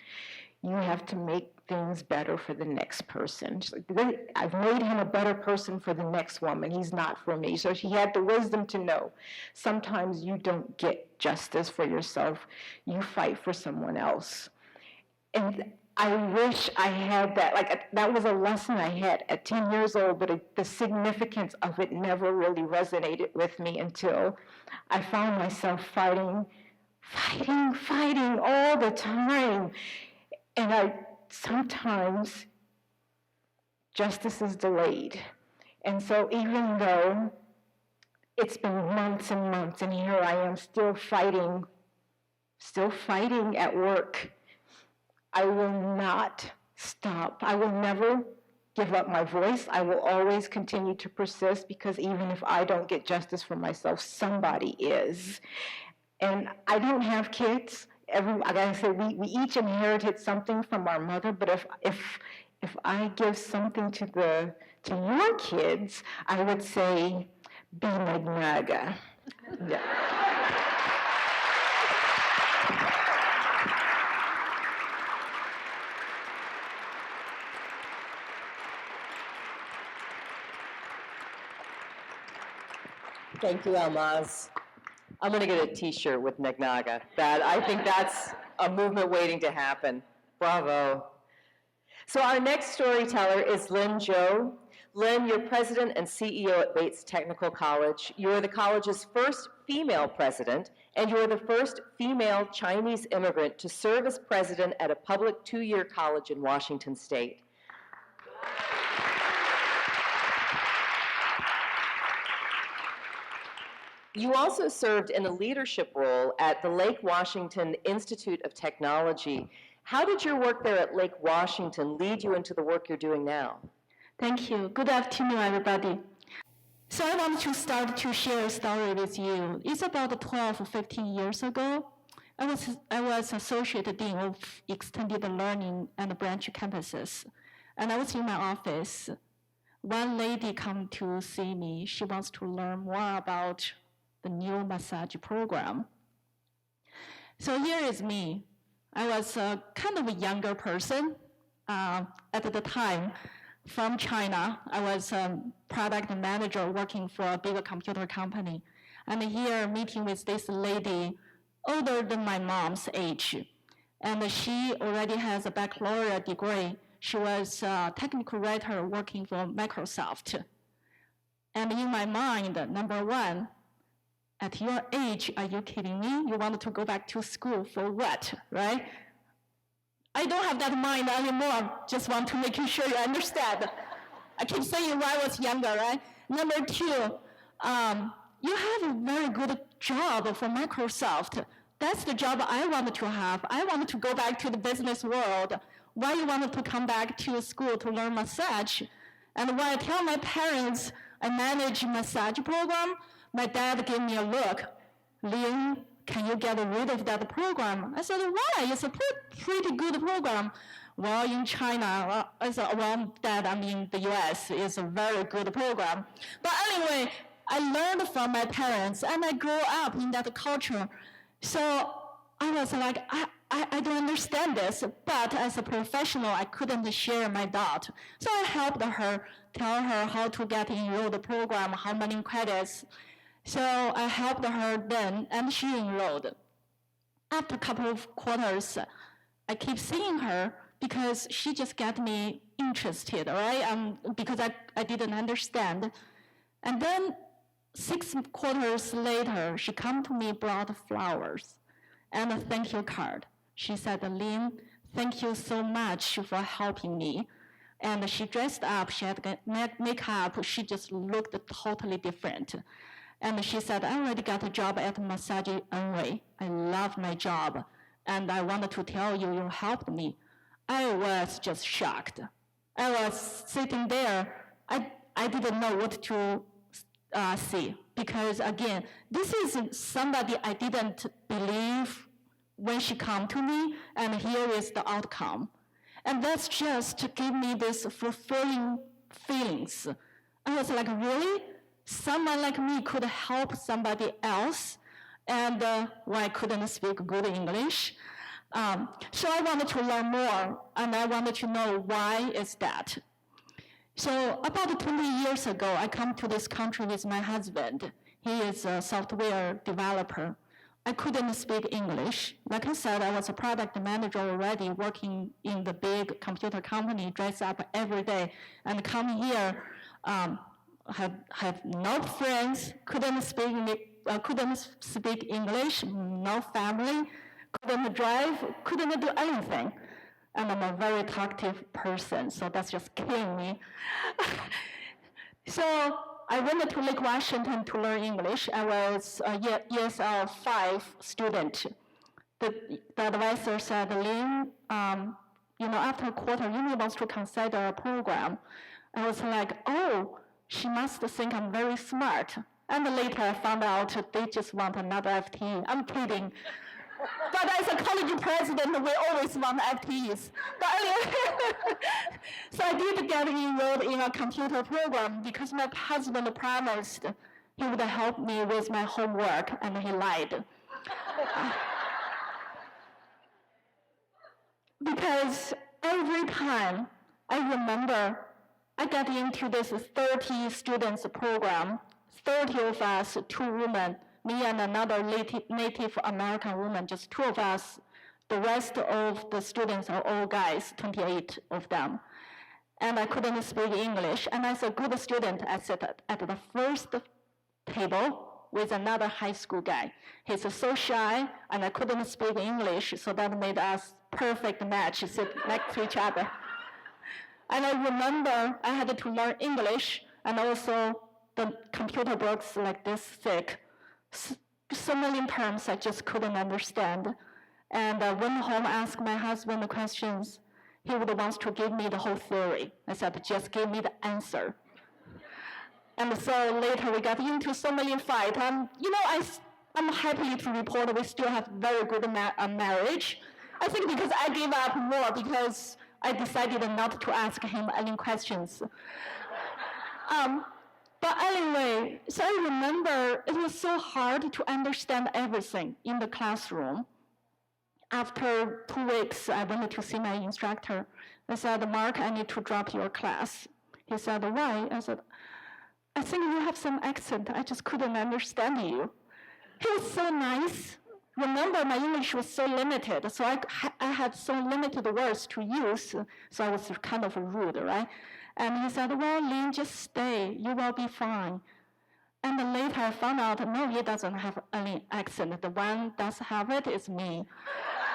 you have to make things better for the next person. She's like, I've made him a better person for the next woman. He's not for me. So she had the wisdom to know sometimes you don't get justice for yourself. You fight for someone else. And I wish I had that. Like, that was a lesson I had at 10 years old, but the significance of it never really resonated with me until I found myself fighting all the time. And sometimes justice is delayed. And so even though it's been months and months, and here I am still fighting at work, I will not stop. I will never give up my voice. I will always continue to persist because even if I don't get justice for myself, somebody is. And I don't have kids. Like I said, we each inherited something from our mother, but if I give something to your kids, I would say, be Magnaga. Yeah. Thank you, Almaz. I'm going to get a T-shirt with Nagnaga. I think that's a movement waiting to happen. Bravo. So our next storyteller is Lynn Zhou. Lynn, you're president and CEO at Bates Technical College. You're the college's first female president, and you're the first female Chinese immigrant to serve as president at a public two-year college in Washington State. You also served in a leadership role at the Lake Washington Institute of Technology. How did your work there at Lake Washington lead you into the work you're doing now? Thank you. Good afternoon, everybody. So I want to start to share a story with you. It's about 12 or 15 years ago. I was Associate Dean of Extended Learning and Branch Campuses, and I was in my office. One lady came to see me. She wants to learn more about the new massage program. So here is me. I was kind of a younger person at the time from China. I was a product manager working for a big computer company. I'm here meeting with this lady older than my mom's age. And she already has a baccalaureate degree. She was a technical writer working for Microsoft. And in my mind, number one, at your age, are you kidding me? You wanted to go back to school for what, right? I don't have that mind anymore. Just want to make sure you understand. I keep saying when I was younger, right? Number two, you have a very good job for Microsoft. That's the job I wanted to have. I wanted to go back to the business world. Why you wanted to come back to school to learn massage? And when I tell my parents I manage a massage program, my dad gave me a look. Lynn, can you get rid of that program? I said, why? It's a pretty good program. Well, in China, I said, well, Dad, I mean, the US is a very good program. But anyway, I learned from my parents, and I grew up in that culture. So I was like, I don't understand this, but as a professional, I couldn't share my doubt. So I helped her, tell her how to get enrolled the program, how many credits. So I helped her then, and she enrolled. After a couple of quarters, I keep seeing her because she just got me interested, right? Because I didn't understand. And then 6 quarters later, she come to me, brought flowers and a thank you card. She said, Lynn, thank you so much for helping me. And she dressed up, she had makeup, she just looked totally different. And she said, I already got a job at Massage Envy. I love my job. And I wanted to tell you, you helped me. I was just shocked. I was sitting there. I didn't know what to see. Because again, this is somebody I didn't believe when she come to me, and here is the outcome. And that's just to give me this fulfilling feelings. I was like, really? Someone like me could help somebody else, and I couldn't speak good English. So I wanted to learn more, and I wanted to know why is that. So about 20 years ago, I come to this country with my husband. He is a software developer. I couldn't speak English. Like I said, I was a product manager already, working in the big computer company, dress up every day, and come here, have no friends, couldn't speak English, no family, couldn't drive, couldn't do anything. And I'm a very talkative person, so that's just killing me. So I went to Lake Washington to learn English. I was a ESL 5 student. The advisor said, Lynn, after a quarter, Uni wants to consider a program. I was like, oh, she must think I'm very smart. And later I found out they just want another FTE. I'm kidding. But as a college president, we always want FTEs. But anyway, so I did get enrolled in a computer program because my husband promised he would help me with my homework, and he lied. Because every time I remember I got into this 30 students program, 30 of us, 2 women, me and another Native American woman, just 2 of us. The rest of the students are all guys, 28 of them. And I couldn't speak English. And as a good student, I sat at the first table with another high school guy. He's so shy, and I couldn't speak English, so that made us perfect match, sit next to each other. And I remember I had to learn English, and also the computer books like this thick. So many terms I just couldn't understand. And I went home, asked my husband the questions. He would want to give me the whole theory. I said, just give me the answer. And so later we got into so many fights. I'm happy to report we still have very good marriage. I think because I gave up more because I decided not to ask him any questions. But anyway, so I remember it was so hard to understand everything in the classroom. After 2 weeks, I went to see my instructor. I said, Mark, I need to drop your class. He said, why? I said, I think you have some accent. I just couldn't understand you. He was so nice. Remember, my English was so limited, so I had so limited words to use, so I was kind of rude, right? And he said, well, Lynn, just stay. You will be fine. And then later I found out, no, he doesn't have any accent. The one that does have it is me.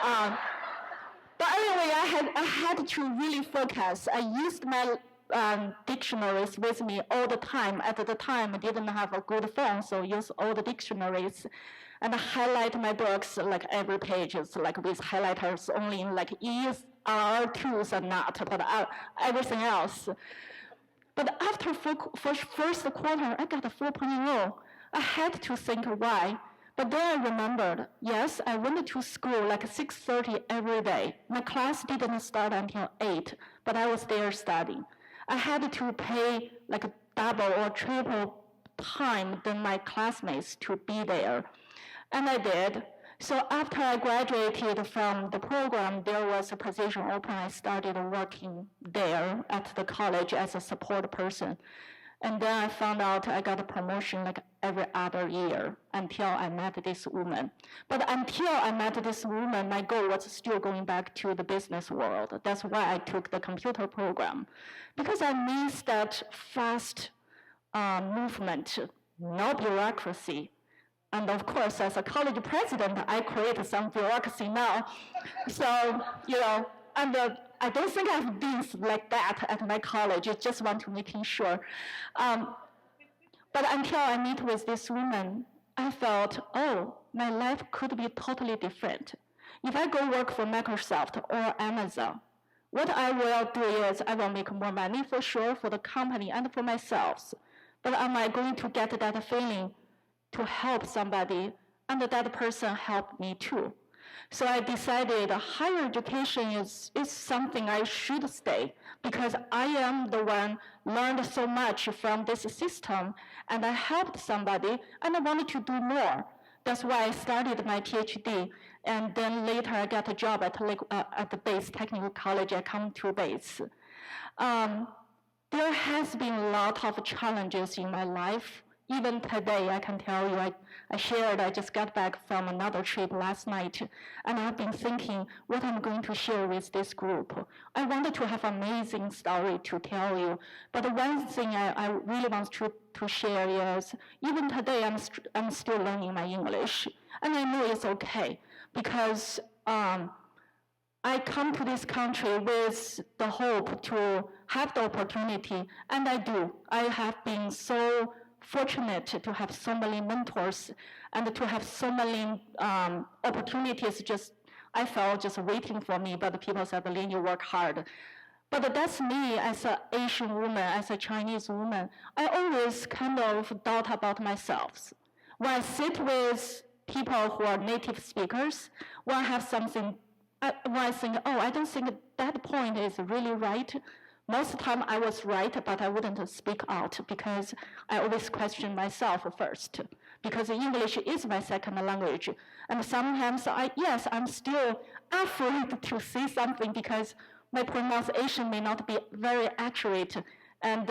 But anyway, I had to really focus. I used my dictionaries with me all the time. At the time, I didn't have a good phone, so I used all the dictionaries. And I highlight my books, like every page is like with highlighters only in like E's, R, 2's and not, but everything else. But after first quarter, I got a 4.0. I had to think why. But then I remembered, yes, I went to school like 6:30 every day. My class didn't start until 8, but I was there studying. I had to pay like double or triple time than my classmates to be there. And I did. So after I graduated from the program, there was a position open. I started working there at the college as a support person. And then I found out I got a promotion like every other year until I met this woman. But until I met this woman, my goal was still going back to the business world. That's why I took the computer program. Because I missed that fast movement, no bureaucracy. And of course, as a college president, I create some bureaucracy now. So, and I don't think I've been like that at my college. I just want to make sure. But until I meet with this woman, I felt, oh, my life could be totally different. If I go work for Microsoft or Amazon, what I will do is I will make more money for sure for the company and for myself. But am I going to get that feeling to help somebody, and that person helped me too? So I decided higher education is something I should stay because I am the one learned so much from this system, and I helped somebody, and I wanted to do more. That's why I started my PhD, and then later I got a job at the Bates Technical College. I come to Bates. There has been a lot of challenges in my life. Even today, I can tell you, I just got back from another trip last night, and I've been thinking what I'm going to share with this group. I wanted to have an amazing story to tell you, but one thing I really want to share is, even today, I'm still learning my English, and I know it's okay, because I come to this country with the hope to have the opportunity, and I do. I have been so fortunate to have so many mentors and to have so many opportunities just I felt just waiting for me, but the people said, Lynn, you work hard. But that's me as an Asian woman, as a Chinese woman. I always kind of doubt about myself. When I sit with people who are native speakers, when I have something, when I think, oh, I don't think that point is really right. Most of the time I was right, but I wouldn't speak out because I always question myself first. Because English is my second language. And sometimes, I'm still afraid to say something because my pronunciation may not be very accurate. And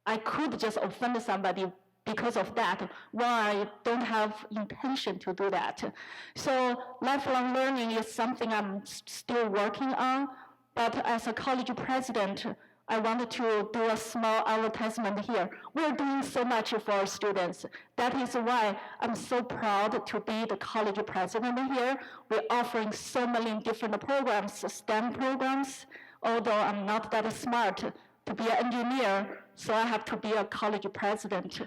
I could just offend somebody because of that, when I don't have intention to do that. So lifelong learning is something I'm still working on. But as a college president, I wanted to do a small advertisement here. We're doing so much for our students. That is why I'm so proud to be the college president here. We're offering so many different programs, STEM programs, although I'm not that smart to be an engineer, so I have to be a college president.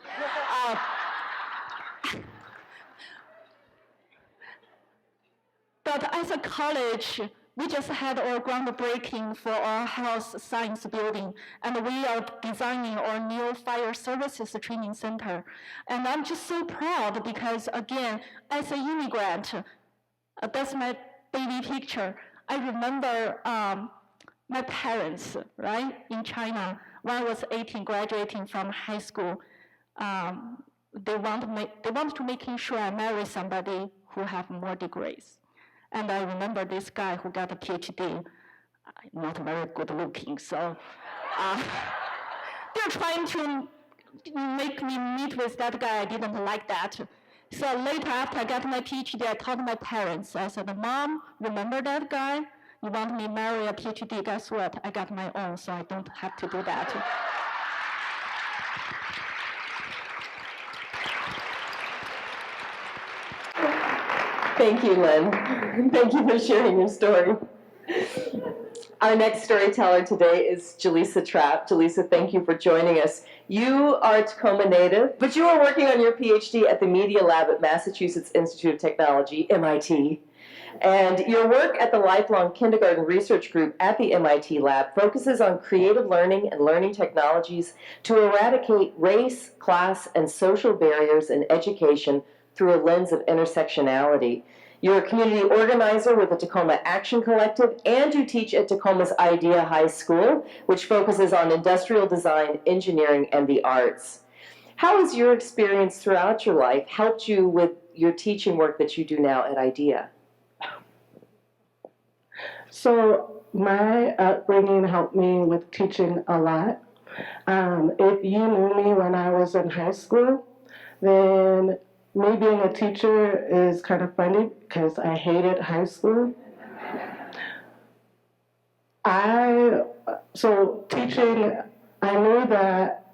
But as a college, we just had our groundbreaking for our health science building, and we are designing our new fire services training center. And I'm just so proud because, again, as an immigrant, that's my baby picture. I remember my parents, right, in China, when I was 18, graduating from high school, they want to make sure I marry somebody who have more degrees. And I remember this guy who got a PhD, not very good looking, so they're trying to make me meet with that guy. I didn't like that. So later, after I got my PhD, I told my parents, I said, Mom, remember that guy? You want me to marry a PhD? Guess what? I got my own, so I don't have to do that. Thank you, Lynn. Thank you for sharing your story. Our next storyteller today is Jaleesa Trapp. Jaleesa, thank you for joining us. You are a Tacoma native, but you are working on your PhD at the Media Lab at Massachusetts Institute of Technology, MIT. And your work at the Lifelong Kindergarten Research Group at the MIT Lab focuses on creative learning and learning technologies to eradicate race, class, and social barriers in education through a lens of intersectionality. You're a community organizer with the Tacoma Action Collective, and you teach at Tacoma's IDEA High School, which focuses on industrial design, engineering, and the arts. How has your experience throughout your life helped you with your teaching work that you do now at IDEA? So my upbringing helped me with teaching a lot. If you knew me when I was in high school, then me being a teacher is kind of funny because I hated high school. So teaching, I knew that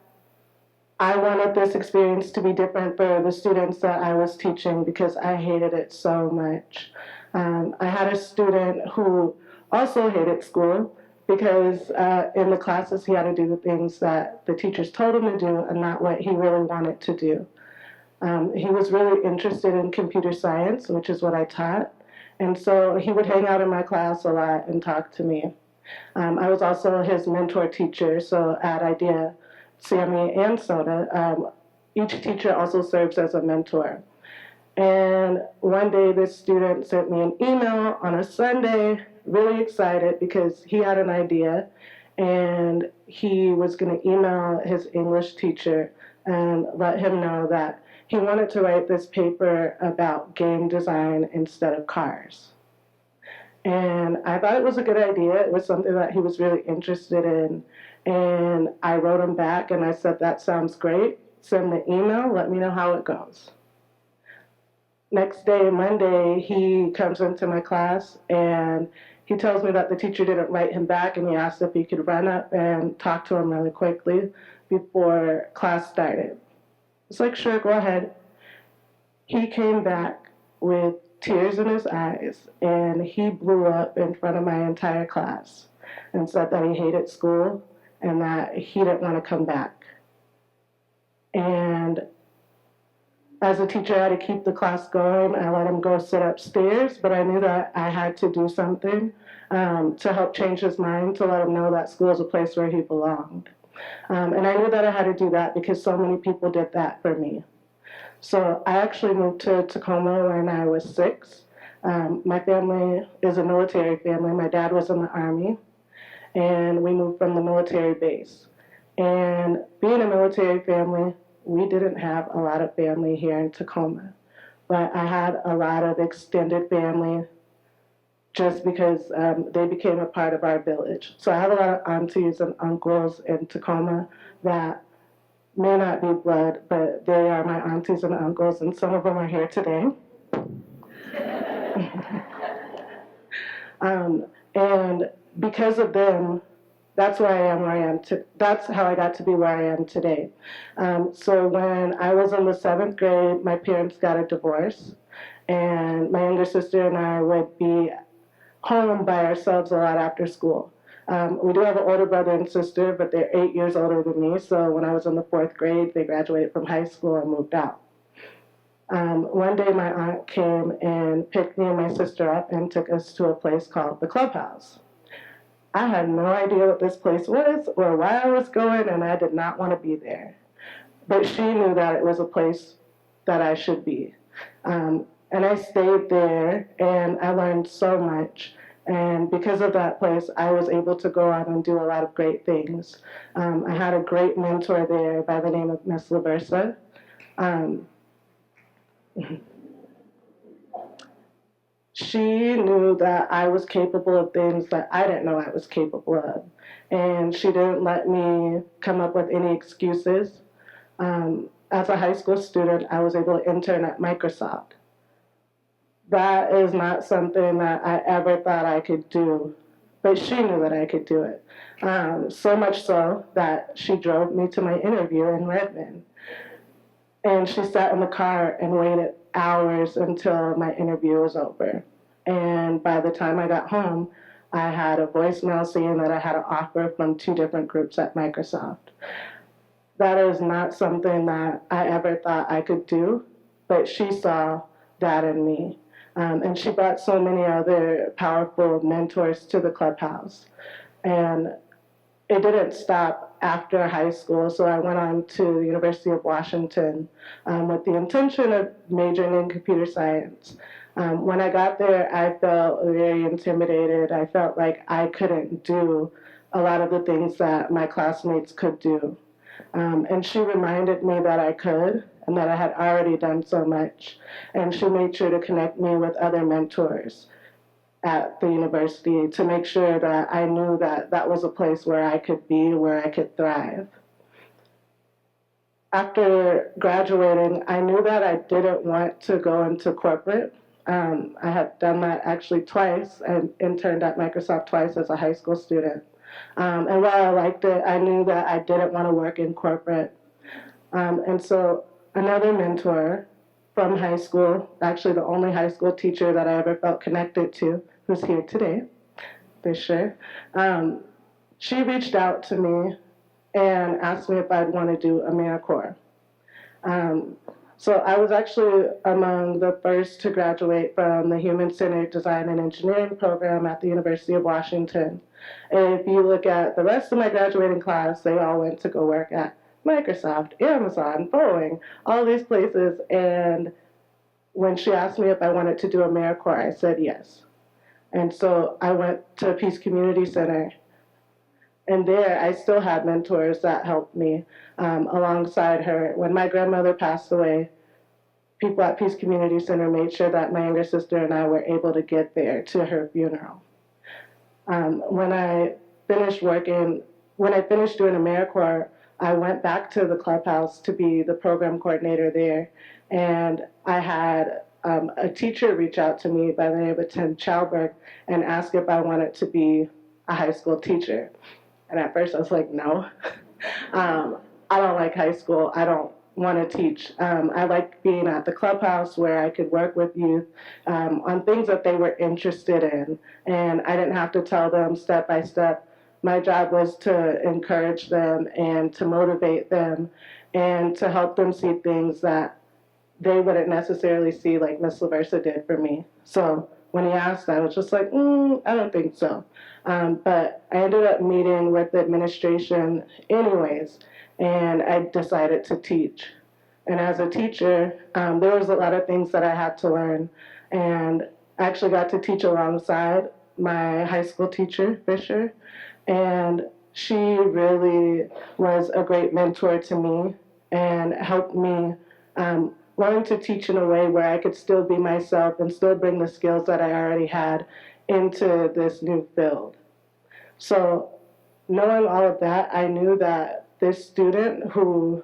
I wanted this experience to be different for the students that I was teaching because I hated it so much. I had a student who also hated school because in the classes he had to do the things that the teachers told him to do and not what he really wanted to do. He was really interested in computer science, which is what I taught, and so he would hang out in my class a lot and talk to me. I was also his mentor teacher, so at IDEA, Sammy and Soda, each teacher also serves as a mentor. And one day this student sent me an email on a Sunday, really excited because he had an idea and he was going to email his English teacher and let him know that he wanted to write this paper about game design instead of cars. And I thought it was a good idea. It was something that he was really interested in. And I wrote him back and I said, that sounds great. Send the email, let me know how it goes. Next day, Monday, he comes into my class and he tells me that the teacher didn't write him back and he asked if he could run up and talk to him really quickly before class started. It's like, sure, go ahead. He came back with tears in his eyes and he blew up in front of my entire class and said that he hated school and that he didn't want to come back. And as a teacher, I had to keep the class going. I let him go sit upstairs, but I knew that I had to do something to help change his mind, to let him know that school is a place where he belonged. And I knew that I had to do that because so many people did that for me. So I actually moved to Tacoma when I was 6. My family is a military family. My dad was in the Army, and we moved from the military base. And being a military family, we didn't have a lot of family here in Tacoma, but I had a lot of extended family just because they became a part of our village. So I have a lot of aunties and uncles in Tacoma that may not be blood, but they are my aunties and uncles, and some of them are here today. And because of them, that's why I am where I am. That's how I got to be where I am today. So when I was in the 7th grade, my parents got a divorce, and my younger sister and I would be home by ourselves a lot after school. We do have an older brother and sister, but they're 8 years older than me. So when I was in the 4th grade, they graduated from high school and moved out. One day my aunt came and picked me and my sister up and took us to a place called the Clubhouse. I had no idea what this place was or why I was going, and I did not want to be there. But she knew that it was a place that I should be. And I stayed there, and I learned so much. And because of that place, I was able to go out and do a lot of great things. I had a great mentor there by the name of Miss LaVersa. She knew that I was capable of things that I didn't know I was capable of. And she didn't let me come up with any excuses. As a high school student, I was able to intern at Microsoft. That is not something that I ever thought I could do, but she knew that I could do it. So much so that she drove me to my interview in Redmond. And she sat in the car and waited hours until my interview was over. And by the time I got home, I had a voicemail saying that I had an offer from 2 different groups at Microsoft. That is not something that I ever thought I could do, but she saw that in me. And she brought so many other powerful mentors to the Clubhouse. And it didn't stop after high school, so I went on to the University of Washington with the intention of majoring in computer science. When I got there, I felt very intimidated. I felt like I couldn't do a lot of the things that my classmates could do. And she reminded me that I could and that I had already done so much. And she made sure to connect me with other mentors at the university to make sure that I knew that that was a place where I could be, where I could thrive. After graduating, I knew that I didn't want to go into corporate. I had done that actually twice. I interned at Microsoft twice as a high school student. And while I liked it, I knew that I didn't want to work in corporate. And so another mentor from high school, actually the only high school teacher that I ever felt connected to, who's here today, Fisher, she reached out to me and asked me if I'd want to do AmeriCorps. So I was actually among the first to graduate from the Human-Centered Design and Engineering program at the University of Washington. And if you look at the rest of my graduating class, they all went to go work at Microsoft, Amazon, Boeing, all these places. And when she asked me if I wanted to do AmeriCorps, I said yes. And so I went to Peace Community Center. And there, I still had mentors that helped me alongside her. When my grandmother passed away, people at Peace Community Center made sure that my younger sister and I were able to get there to her funeral. When I finished doing AmeriCorps, I went back to the Clubhouse to be the program coordinator there. And I had a teacher reach out to me by the name of Tim Chalberg and ask if I wanted to be a high school teacher. And at first I was like, no, I don't like high school. I don't want to teach. I like being at the Clubhouse where I could work with youth on things that they were interested in. And I didn't have to tell them step by step. My job was to encourage them and to motivate them and to help them see things that they wouldn't necessarily see like Miss LaVersa did for me. So when he asked, I was just like, I don't think so. But I ended up meeting with the administration anyways, and I decided to teach. And as a teacher, there was a lot of things that I had to learn. And I actually got to teach alongside my high school teacher, Fisher. And she really was a great mentor to me and helped me learn to teach in a way where I could still be myself and still bring the skills that I already had into this new field. So knowing all of that, I knew that this student who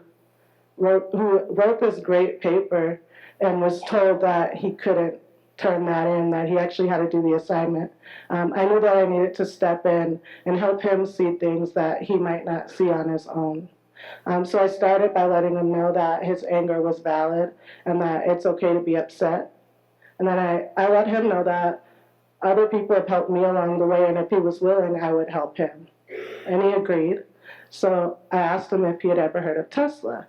wrote this great paper and was told that he couldn't turn that in, that he actually had to do the assignment. I knew that I needed to step in and help him see things that he might not see on his own. So I started by letting him know that his anger was valid and that it's okay to be upset. And then I let him know that other people have helped me along the way, and if he was willing, I would help him. And he agreed. So I asked him if he had ever heard of Tesla.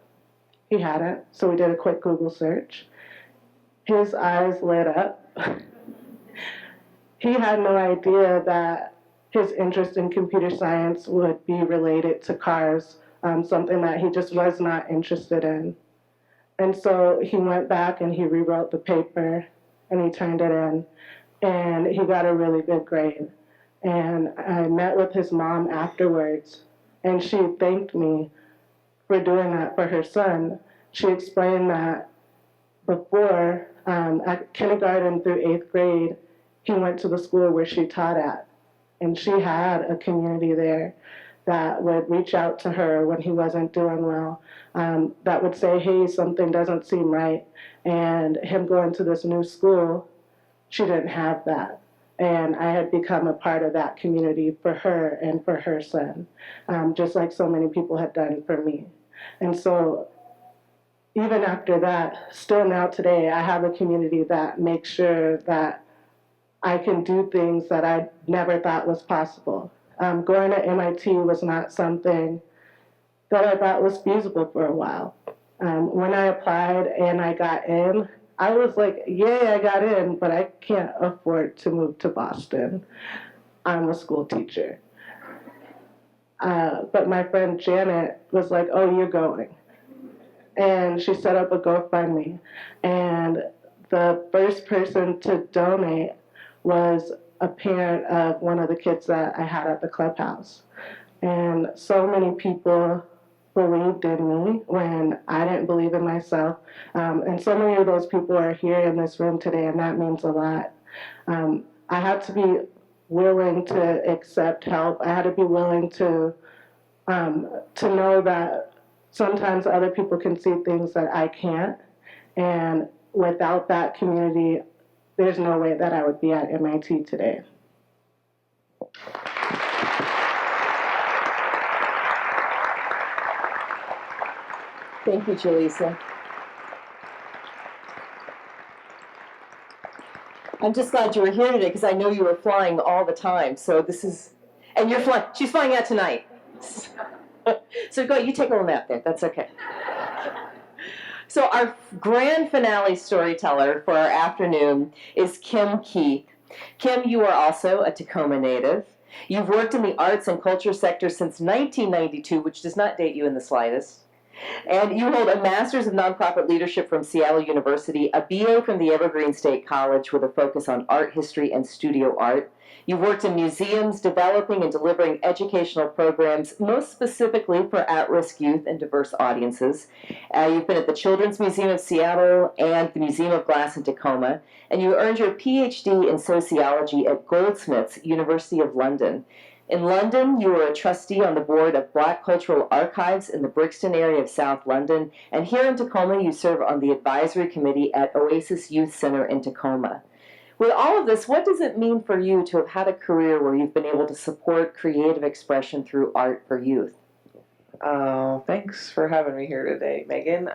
He hadn't, so we did a quick Google search. His eyes lit up. He had no idea that his interest in computer science would be related to cars, something that he just was not interested in. And so he went back and he rewrote the paper and he turned it in, and he got a really good grade. And I met with his mom afterwards, and she thanked me for doing that for her son. She explained that before, at kindergarten through 8th grade, he went to the school where she taught at, and she had a community there that would reach out to her when he wasn't doing well, that would say, hey, something doesn't seem right. And him going to this new school, she didn't have that. And I had become a part of that community for her and for her son, just like so many people had done for me. And so even after that, still now today, I have a community that makes sure that I can do things that I never thought was possible. Going to MIT was not something that I thought was feasible for a while. When I applied and I got in, I was like, yay, I got in, but I can't afford to move to Boston. I'm a school teacher. But my friend Janet was like, oh, you're going. And she set up a GoFundMe. And the first person to donate was a parent of one of the kids that I had at the clubhouse. And so many people believed in me when I didn't believe in myself. And so many of those people are here in this room today, and that means a lot. I had to be willing to accept help. I had to be willing to know that sometimes other people can see things that I can't. And without that community, there's no way that I would be at MIT today. Thank you, Jaleesa. I'm just glad you were here today because I know you were flying all the time. So this is, and you're flying, she's flying out tonight. So go, you take a little nap there, that's okay. So our grand finale storyteller for our afternoon is Kim Keith. Kim, you are also a Tacoma native. You've worked in the arts and culture sector since 1992, which does not date you in the slightest. And you hold a Master's of Nonprofit Leadership from Seattle University, a BA from the Evergreen State College with a focus on art history and studio art. You've worked in museums, developing and delivering educational programs, most specifically for at-risk youth and diverse audiences. You've been at the Children's Museum of Seattle and the Museum of Glass in Tacoma. And you earned your PhD in sociology at Goldsmiths, University of London. In London, you were a trustee on the board of Black Cultural Archives in the Brixton area of South London, and here in Tacoma, you serve on the advisory committee at Oasis Youth Center in Tacoma. With all of this, what does it mean for you to have had a career where you've been able to support creative expression through art for youth? Thanks for having me here today, Megan.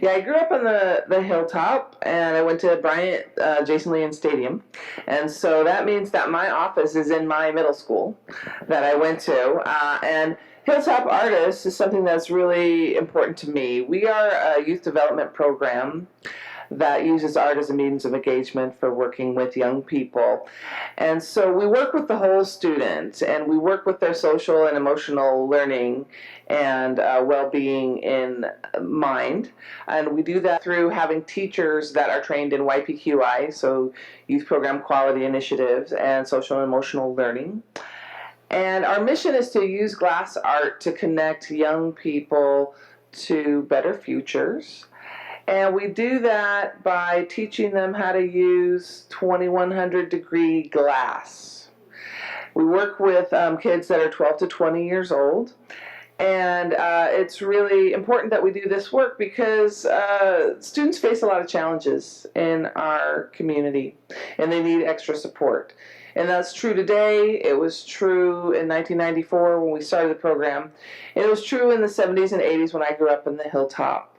Yeah, I grew up on the hilltop, and I went to Bryant Jason Leon Stadium, and so that means that my office is in my middle school that I went to, and Hilltop Artists is something that's really important to me. We are a youth development program that uses art as a means of engagement for working with young people. And so we work with the whole student, and we work with their social and emotional learning and well-being in mind. And we do that through having teachers that are trained in YPQI, so Youth Program Quality Initiatives and Social and Emotional Learning. And our mission is to use glass art to connect young people to better futures. And we do that by teaching them how to use 2100 degree glass. We work with kids that are 12 to 20 years old. And it's really important that we do this work because students face a lot of challenges in our community, and they need extra support. And that's true today. It was true in 1994 when we started the program. And it was true in the 70s and 80s when I grew up in the Hilltop.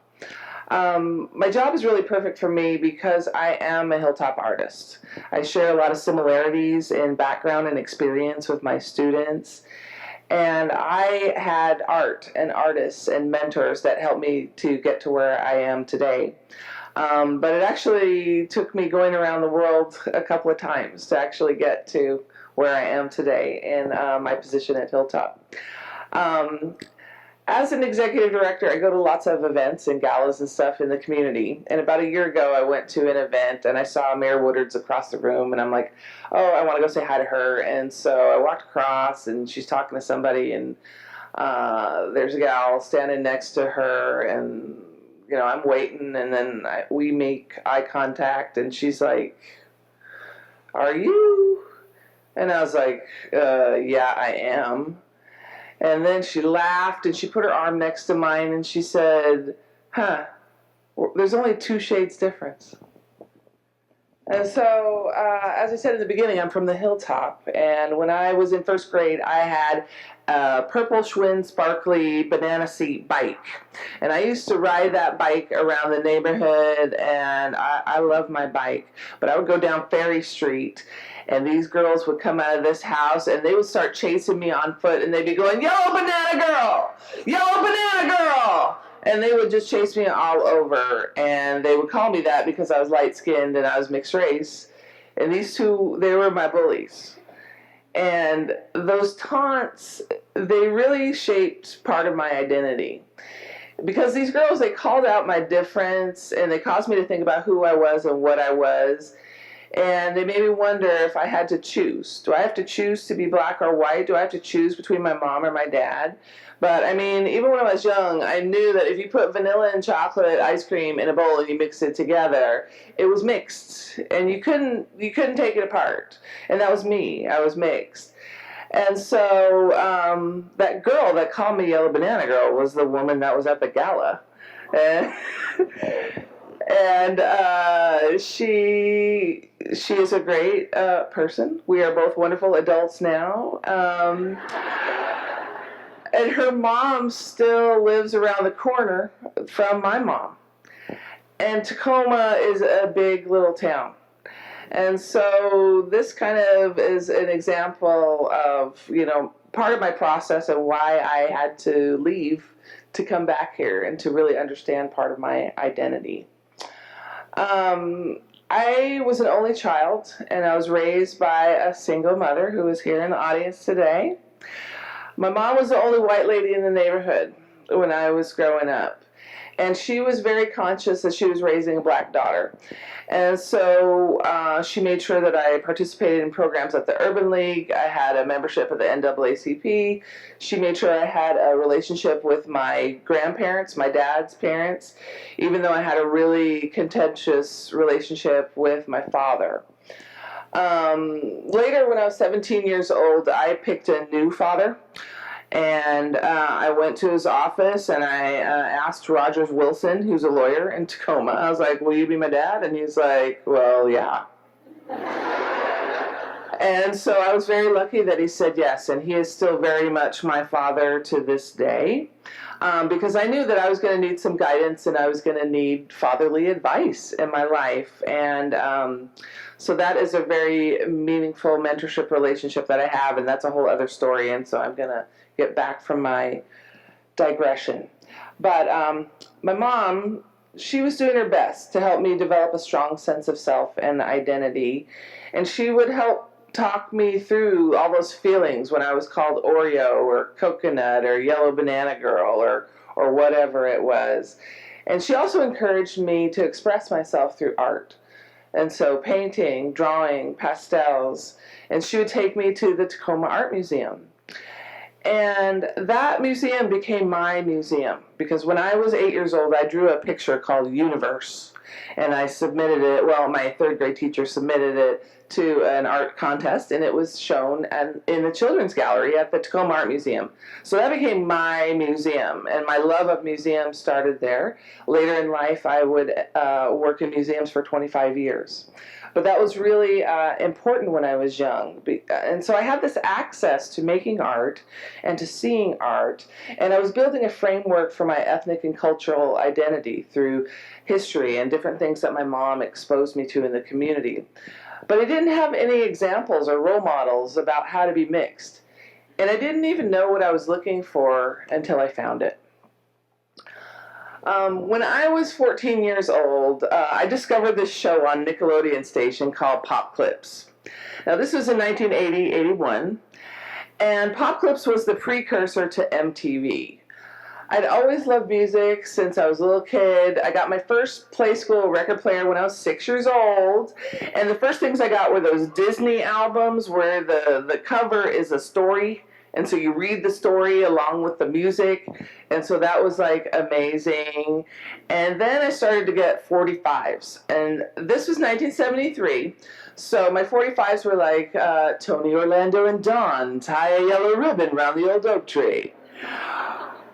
My job is really perfect for me because I am a Hilltop artist. I share a lot of similarities in background and experience with my students. And I had art and artists and mentors that helped me to get to where I am today. But it actually took me going around the world a couple of times to actually get to where I am today in my position at Hilltop. As an executive director, I go to lots of events and galas and stuff in the community. And about a year ago, I went to an event and I saw Mayor Woodard's across the room. And I'm like, oh, I want to go say hi to her. And so I walked across and she's talking to somebody. And there's a gal standing next to her. And, you know, I'm waiting. And then we make eye contact. And she's like, are you? And I was like, yeah, I am. And then she laughed and she put her arm next to mine and she said, there's only 2 shades difference. And so, as I said in the beginning, I'm from the Hilltop. And when I was in first grade, I had a purple Schwinn sparkly banana seat bike. And I used to ride that bike around the neighborhood, and I love my bike. But I would go down Ferry Street, and these girls would come out of this house, and they would start chasing me on foot, and they'd be going, "Yellow banana girl! Yellow banana girl!" And they would just chase me all over, and they would call me that because I was light-skinned and I was mixed race. And these two, they were my bullies. And those taunts, they really shaped part of my identity. Because these girls, they called out my difference, and they caused me to think about who I was and what I was. And they made me wonder if I had to choose. Do I have to choose to be black or white? Do I have to choose between my mom or my dad? But, I mean, even when I was young, I knew that if you put vanilla and chocolate ice cream in a bowl and you mix it together, it was mixed. And you couldn't take it apart. And that was me. I was mixed. And so that girl that called me Yellow Banana Girl was the woman that was at the gala. And she is a great person. We are both wonderful adults now. And her mom still lives around the corner from my mom. And Tacoma is a big little town. And so this kind of is an example of, you know, part of my process and why I had to leave to come back here and to really understand part of my identity. I was an only child, and I was raised by a single mother who is here in the audience today. My mom was the only white lady in the neighborhood when I was growing up. And she was very conscious that she was raising a black daughter. And so she made sure that I participated in programs at the Urban League. I had a membership at the NAACP. She made sure I had a relationship with my grandparents, my dad's parents, even though I had a really contentious relationship with my father. Later, when I was 17 years old, I picked a new father. And I went to his office and I asked Rogers Wilson, who's a lawyer in Tacoma. I was like, "Will you be my dad?" And he's like, "Well, yeah." And so I was very lucky that he said yes, and he is still very much my father to this day, because I knew that I was going to need some guidance and I was going to need fatherly advice in my life. And so that is a very meaningful mentorship relationship that I have, and that's a whole other story, and so I'm going to get back from my digression. But my mom, she was doing her best to help me develop a strong sense of self and identity, and she would help talk me through all those feelings when I was called Oreo or coconut or yellow banana girl or whatever it was. And she also encouraged me to express myself through art. And so painting, drawing, pastels. And she would take me to the Tacoma Art Museum. And that museum became my museum, because when I was 8 years old, I drew a picture called Universe. And I submitted it, well, my third grade teacher submitted it to an art contest, and it was shown in the Children's Gallery at the Tacoma Art Museum. So that became my museum, and my love of museums started there. Later in life, I would work in museums for 25 years. But that was really important when I was young. And so I had this access to making art and to seeing art. And I was building a framework for my ethnic and cultural identity through history and different things that my mom exposed me to in the community. But I didn't have any examples or role models about how to be mixed. And I didn't even know what I was looking for until I found it. When I was 14 years old, I discovered this show on Nickelodeon station called Pop Clips. Now, this was in 1980-81, and Pop Clips was the precursor to MTV. I'd always loved music since I was a little kid. I got my first Play School record player when I was 6 years old, and the first things I got were those Disney albums where the cover is a story. And so you read the story along with the music. And so that was like amazing. And then I started to get 45s. And this was 1973. So my 45s were like Tony Orlando and Dawn, tie a yellow ribbon round the old oak tree.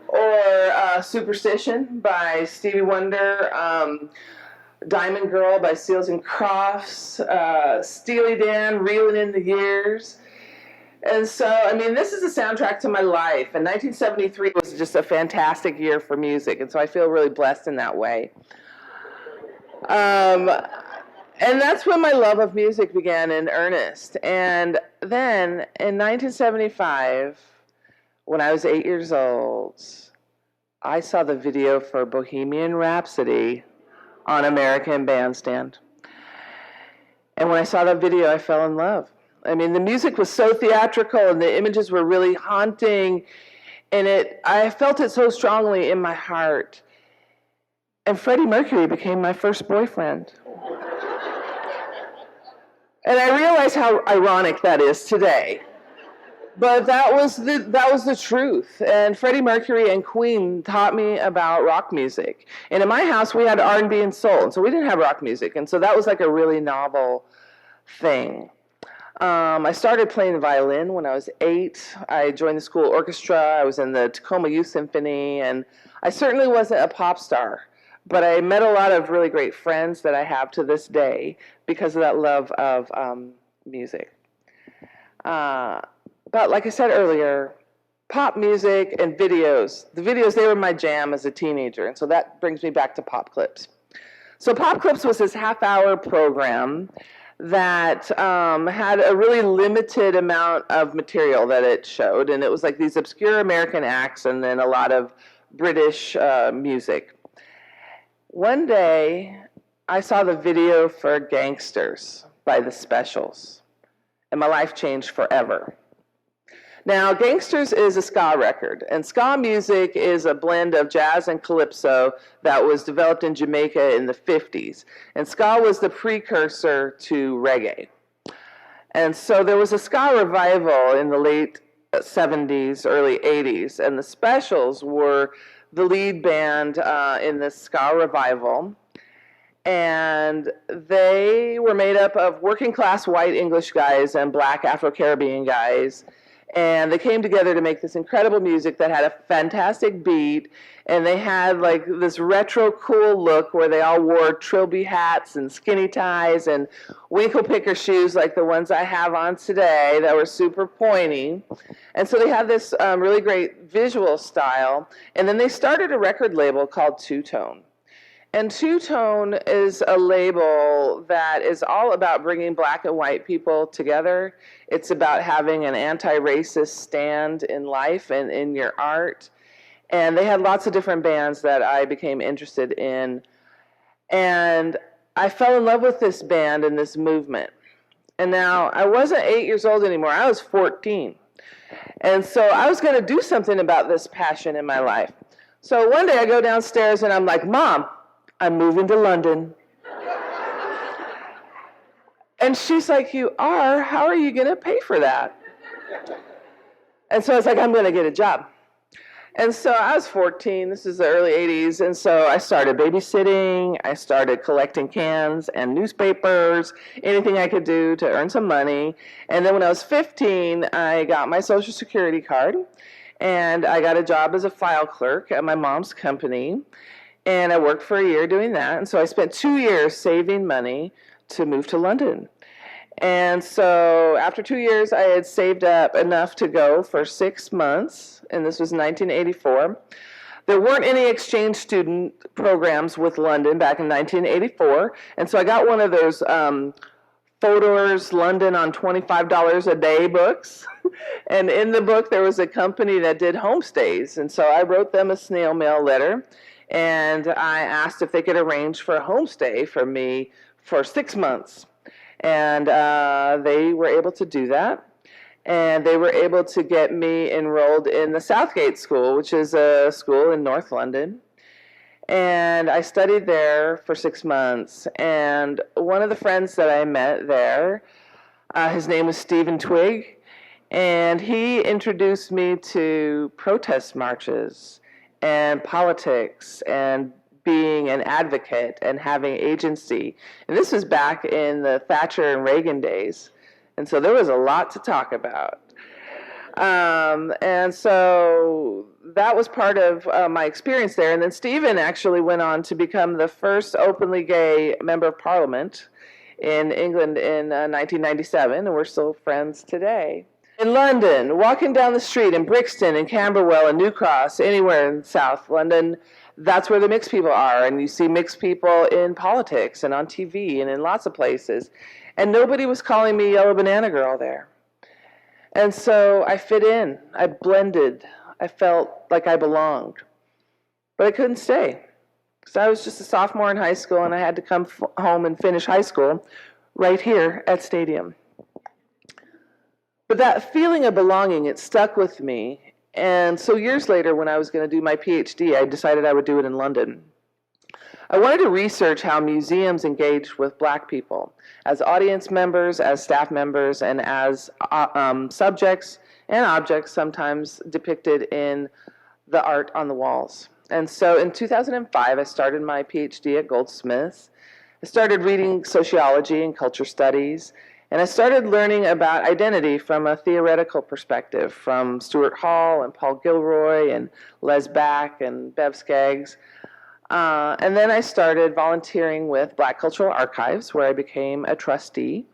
Or Superstition by Stevie Wonder. Diamond Girl by Seals and Crofts. Steely Dan, Reeling in the Years. And so, I mean, this is a soundtrack to my life, and 1973 was just a fantastic year for music, and so I feel really blessed in that way. And that's when my love of music began in earnest. And then, in 1975, when I was 8 years old, I saw the video for Bohemian Rhapsody on American Bandstand. And when I saw that video, I fell in love. I mean, the music was so theatrical and the images were really haunting, and I felt it so strongly in my heart. And Freddie Mercury became my first boyfriend. And I realize how ironic that is today. But that was the truth. And Freddie Mercury and Queen taught me about rock music. And in my house, we had R&B and soul, and so we didn't have rock music. And so that was like a really novel thing. I started playing the violin when I was 8. I joined the school orchestra. I was in the Tacoma Youth Symphony, and I certainly wasn't a pop star, but I met a lot of really great friends that I have to this day because of that love of music. But like I said earlier, pop music and videos. The videos, they were my jam as a teenager, and so that brings me back to Pop Clips. So Pop Clips was this half-hour program that had a really limited amount of material that it showed, and it was like these obscure American acts and then a lot of British music. One day, I saw the video for Gangsters by The Specials, and my life changed forever. Now, Gangsters is a ska record, and ska music is a blend of jazz and calypso that was developed in Jamaica in the 50s. And ska was the precursor to reggae. And so there was a ska revival in the late 70s, early 80s, and the Specials were the lead band in this ska revival. And they were made up of working class white English guys and black Afro-Caribbean guys. And they came together to make this incredible music that had a fantastic beat, and they had like this retro cool look where they all wore trilby hats and skinny ties and winkle picker shoes like the ones I have on today that were super pointy. And so they had this really great visual style. And then they started a record label called Two Tone. And Two Tone is a label that is all about bringing black and white people together. It's about having an anti-racist stand in life and in your art. And they had lots of different bands that I became interested in. And I fell in love with this band and this movement. And now I wasn't 8 years old anymore, I was 14. And so I was going to do something about this passion in my life. So one day I go downstairs and I'm like, Mom, I'm moving to London. And she's like, you are? How are you going to pay for that? And so I was like, I'm going to get a job. And so I was 14, this is the early 80s, and so I started babysitting, I started collecting cans and newspapers, anything I could do to earn some money. And then when I was 15, I got my Social Security card, and I got a job as a file clerk at my mom's company. And I worked for a year doing that. And so I spent 2 years saving money to move to London. And so after 2 years, I had saved up enough to go for 6 months. And this was 1984. There weren't any exchange student programs with London back in 1984. And so I got one of those Fodor's London on $25 a day books. And in the book, there was a company that did homestays. And so I wrote them a snail mail letter. And I asked if they could arrange for a homestay for me for 6 months. And they were able to do that. And they were able to get me enrolled in the Southgate School, which is a school in North London. And I studied there for 6 months. And one of the friends that I met there, his name was Stephen Twigg. And he introduced me to protest marches and politics and being an advocate and having agency. And this was back in the Thatcher and Reagan days. And so there was a lot to talk about. And so that was part of my experience there. And then Stephen actually went on to become the first openly gay member of parliament in England in 1997, and we're still friends today. In London, walking down the street in Brixton and Camberwell and New Cross, anywhere in South London, that's where the mixed people are. And you see mixed people in politics and on TV and in lots of places. And nobody was calling me Yellow Banana Girl there. And so I fit in. I blended. I felt like I belonged. But I couldn't stay because I was just a sophomore in high school and I had to come home and finish high school right here at Stadium. But that feeling of belonging, it stuck with me. And so years later, when I was going to do my PhD, I decided I would do it in London. I wanted to research how museums engaged with Black people as audience members, as staff members, and as subjects and objects sometimes depicted in the art on the walls. And so in 2005, I started my PhD at Goldsmiths. I started reading sociology and culture studies. And I started learning about identity from a theoretical perspective, from Stuart Hall and Paul Gilroy and Les Back and Bev Skaggs. And then I started volunteering with Black Cultural Archives, where I became a trustee.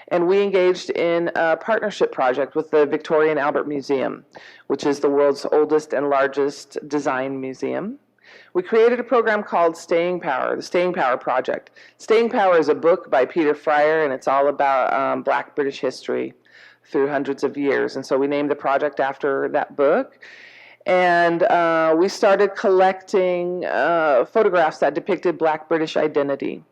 And we engaged in a partnership project with the Victoria and Albert Museum, which is the world's oldest and largest design museum. We created a program called Staying Power, the Staying Power Project. Staying Power is a book by Peter Fryer, and it's all about Black British history through hundreds of years. And so we named the project after that book. And we started collecting photographs that depicted Black British identity.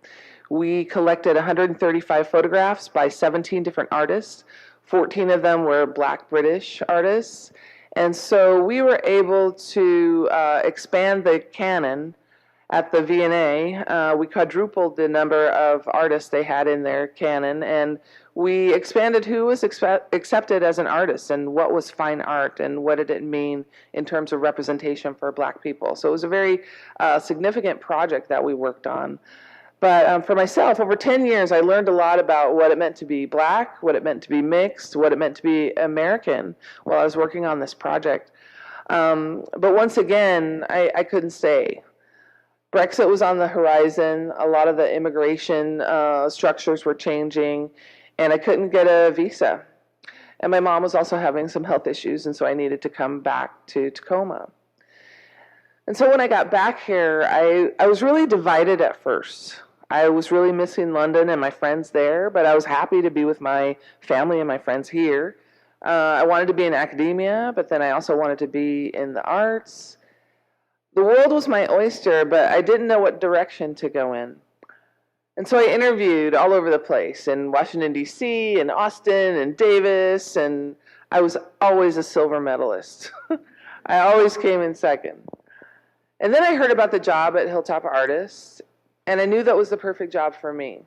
We collected 135 photographs by 17 different artists. 14 of them were Black British artists. And so we were able to expand the canon at the V&A. We quadrupled the number of artists they had in their canon, and we expanded who was accepted as an artist and what was fine art and what did it mean in terms of representation for Black people. So it was a very significant project that we worked on. But for myself, over 10 years, I learned a lot about what it meant to be Black, what it meant to be mixed, what it meant to be American while I was working on this project. But once again, I couldn't stay. Brexit was on the horizon. A lot of the immigration structures were changing, and I couldn't get a visa. And my mom was also having some health issues, and so I needed to come back to Tacoma. And so when I got back here, I was really divided at first. I was really missing London and my friends there, but I was happy to be with my family and my friends here. I wanted to be in academia, but then I also wanted to be in the arts. The world was my oyster, but I didn't know what direction to go in. And so I interviewed all over the place, in Washington, D.C., and Austin, and Davis, and I was always a silver medalist. I always came in second. And then I heard about the job at Hilltop Artists, and I knew that was the perfect job for me.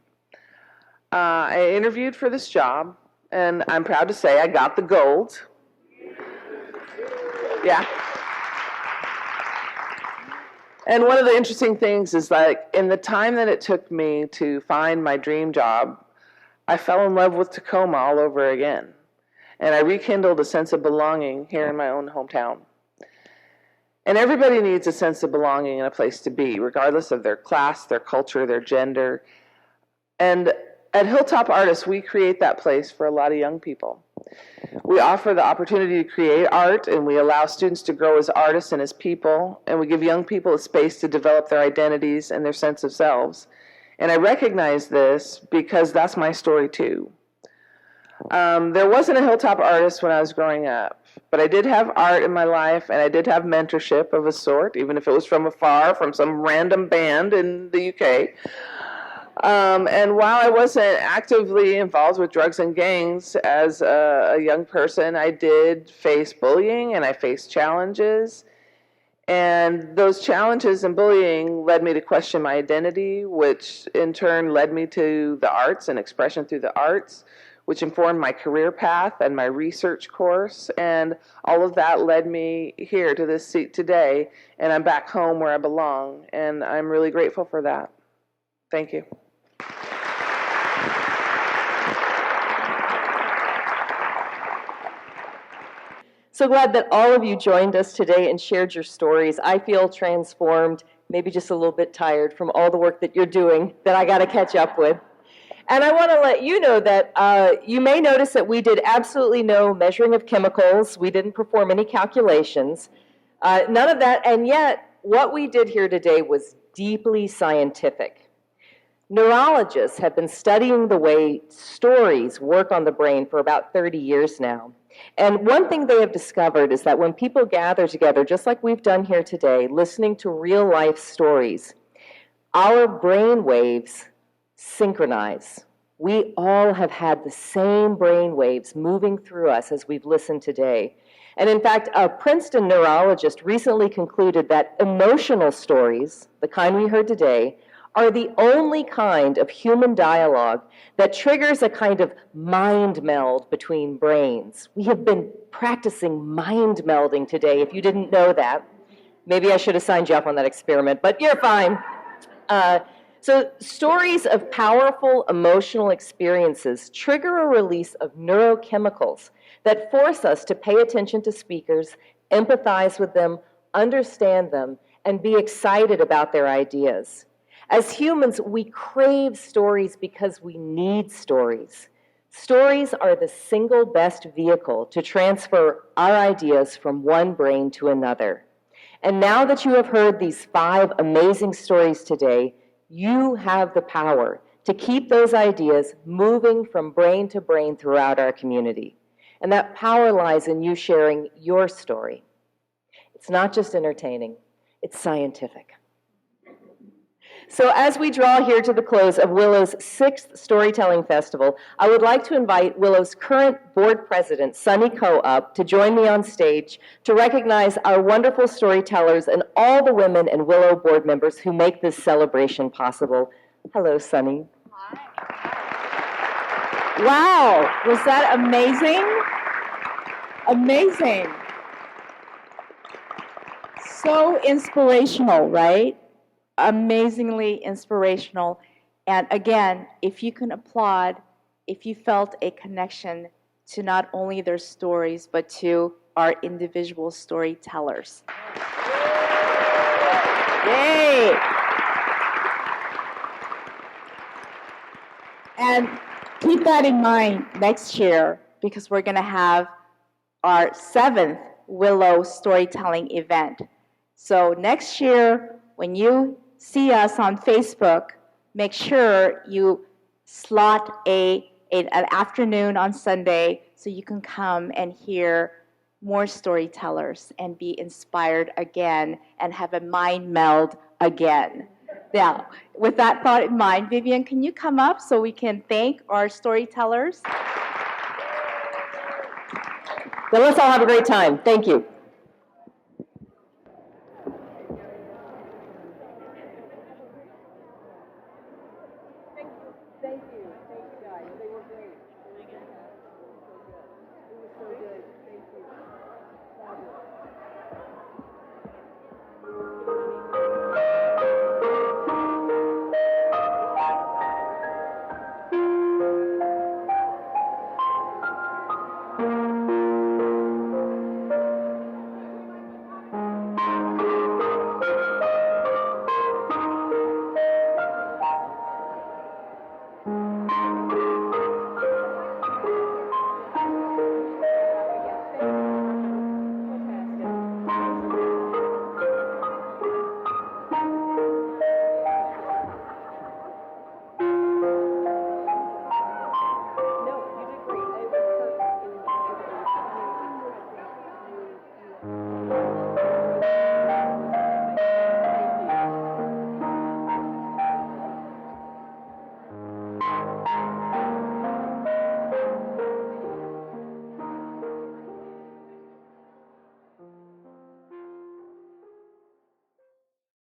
I interviewed for this job, and I'm proud to say I got the gold. Yeah. And one of the interesting things is, like, in the time that it took me to find my dream job, I fell in love with Tacoma all over again. And I rekindled a sense of belonging here in my own hometown. And everybody needs a sense of belonging and a place to be, regardless of their class, their culture, their gender. And at Hilltop Artists, we create that place for a lot of young people. We offer the opportunity to create art, and we allow students to grow as artists and as people, and we give young people a space to develop their identities and their sense of selves. And I recognize this because that's my story too. There wasn't a Hilltop Artist when I was growing up, but I did have art in my life, and I did have mentorship of a sort, even if it was from afar, from some random band in the UK. And while I wasn't actively involved with drugs and gangs as a young person, I did face bullying, and I faced challenges. And those challenges and bullying led me to question my identity, which in turn led me to the arts and expression through the arts, which informed my career path and my research course. And all of that led me here to this seat today, and I'm back home where I belong. And I'm really grateful for that. Thank you. So glad that all of you joined us today and shared your stories. I feel transformed, maybe just a little bit tired from all the work that you're doing that I got to catch up with. And I want to let you know that you may notice that we did absolutely no measuring of chemicals. We didn't perform any calculations, none of that. And yet, what we did here today was deeply scientific. Neurologists have been studying the way stories work on the brain for about 30 years now. And one thing they have discovered is that when people gather together, just like we've done here today, listening to real-life stories, our brain waves synchronize. We all have had the same brain waves moving through us as we've listened today. And in fact, a Princeton neurologist recently concluded that emotional stories, the kind we heard today, are the only kind of human dialogue that triggers a kind of mind meld between brains. We have been practicing mind melding today, if you didn't know that. Maybe I should have signed you up on that experiment, but you're fine. So stories of powerful emotional experiences trigger a release of neurochemicals that force us to pay attention to speakers, empathize with them, understand them, and be excited about their ideas. As humans, we crave stories because we need stories. Stories are the single best vehicle to transfer our ideas from one brain to another. And now that you have heard these 5 amazing stories today, you have the power to keep those ideas moving from brain to brain throughout our community. And that power lies in you sharing your story. It's not just entertaining, it's scientific. So as we draw here to the close of WILLO's 6th Storytelling Festival, I would like to invite WILLO's current board president, Sunny Coe, up to join me on stage to recognize our wonderful storytellers and all the women and WILLO board members who make this celebration possible. Hello, Sunny. Hi. Wow, was that amazing? Amazing. So inspirational, right? Amazingly inspirational. And again, if you can applaud, if you felt a connection to not only their stories, but to our individual storytellers. Yay! And keep that in mind next year, because we're going to have our 7th WILLO storytelling event. So next year, when you see us on Facebook, make sure you slot an afternoon on Sunday so you can come and hear more storytellers and be inspired again and have a mind meld again. Now, with that thought in mind, Vivian, can you come up so we can thank our storytellers? Then let's all have a great time. Thank you.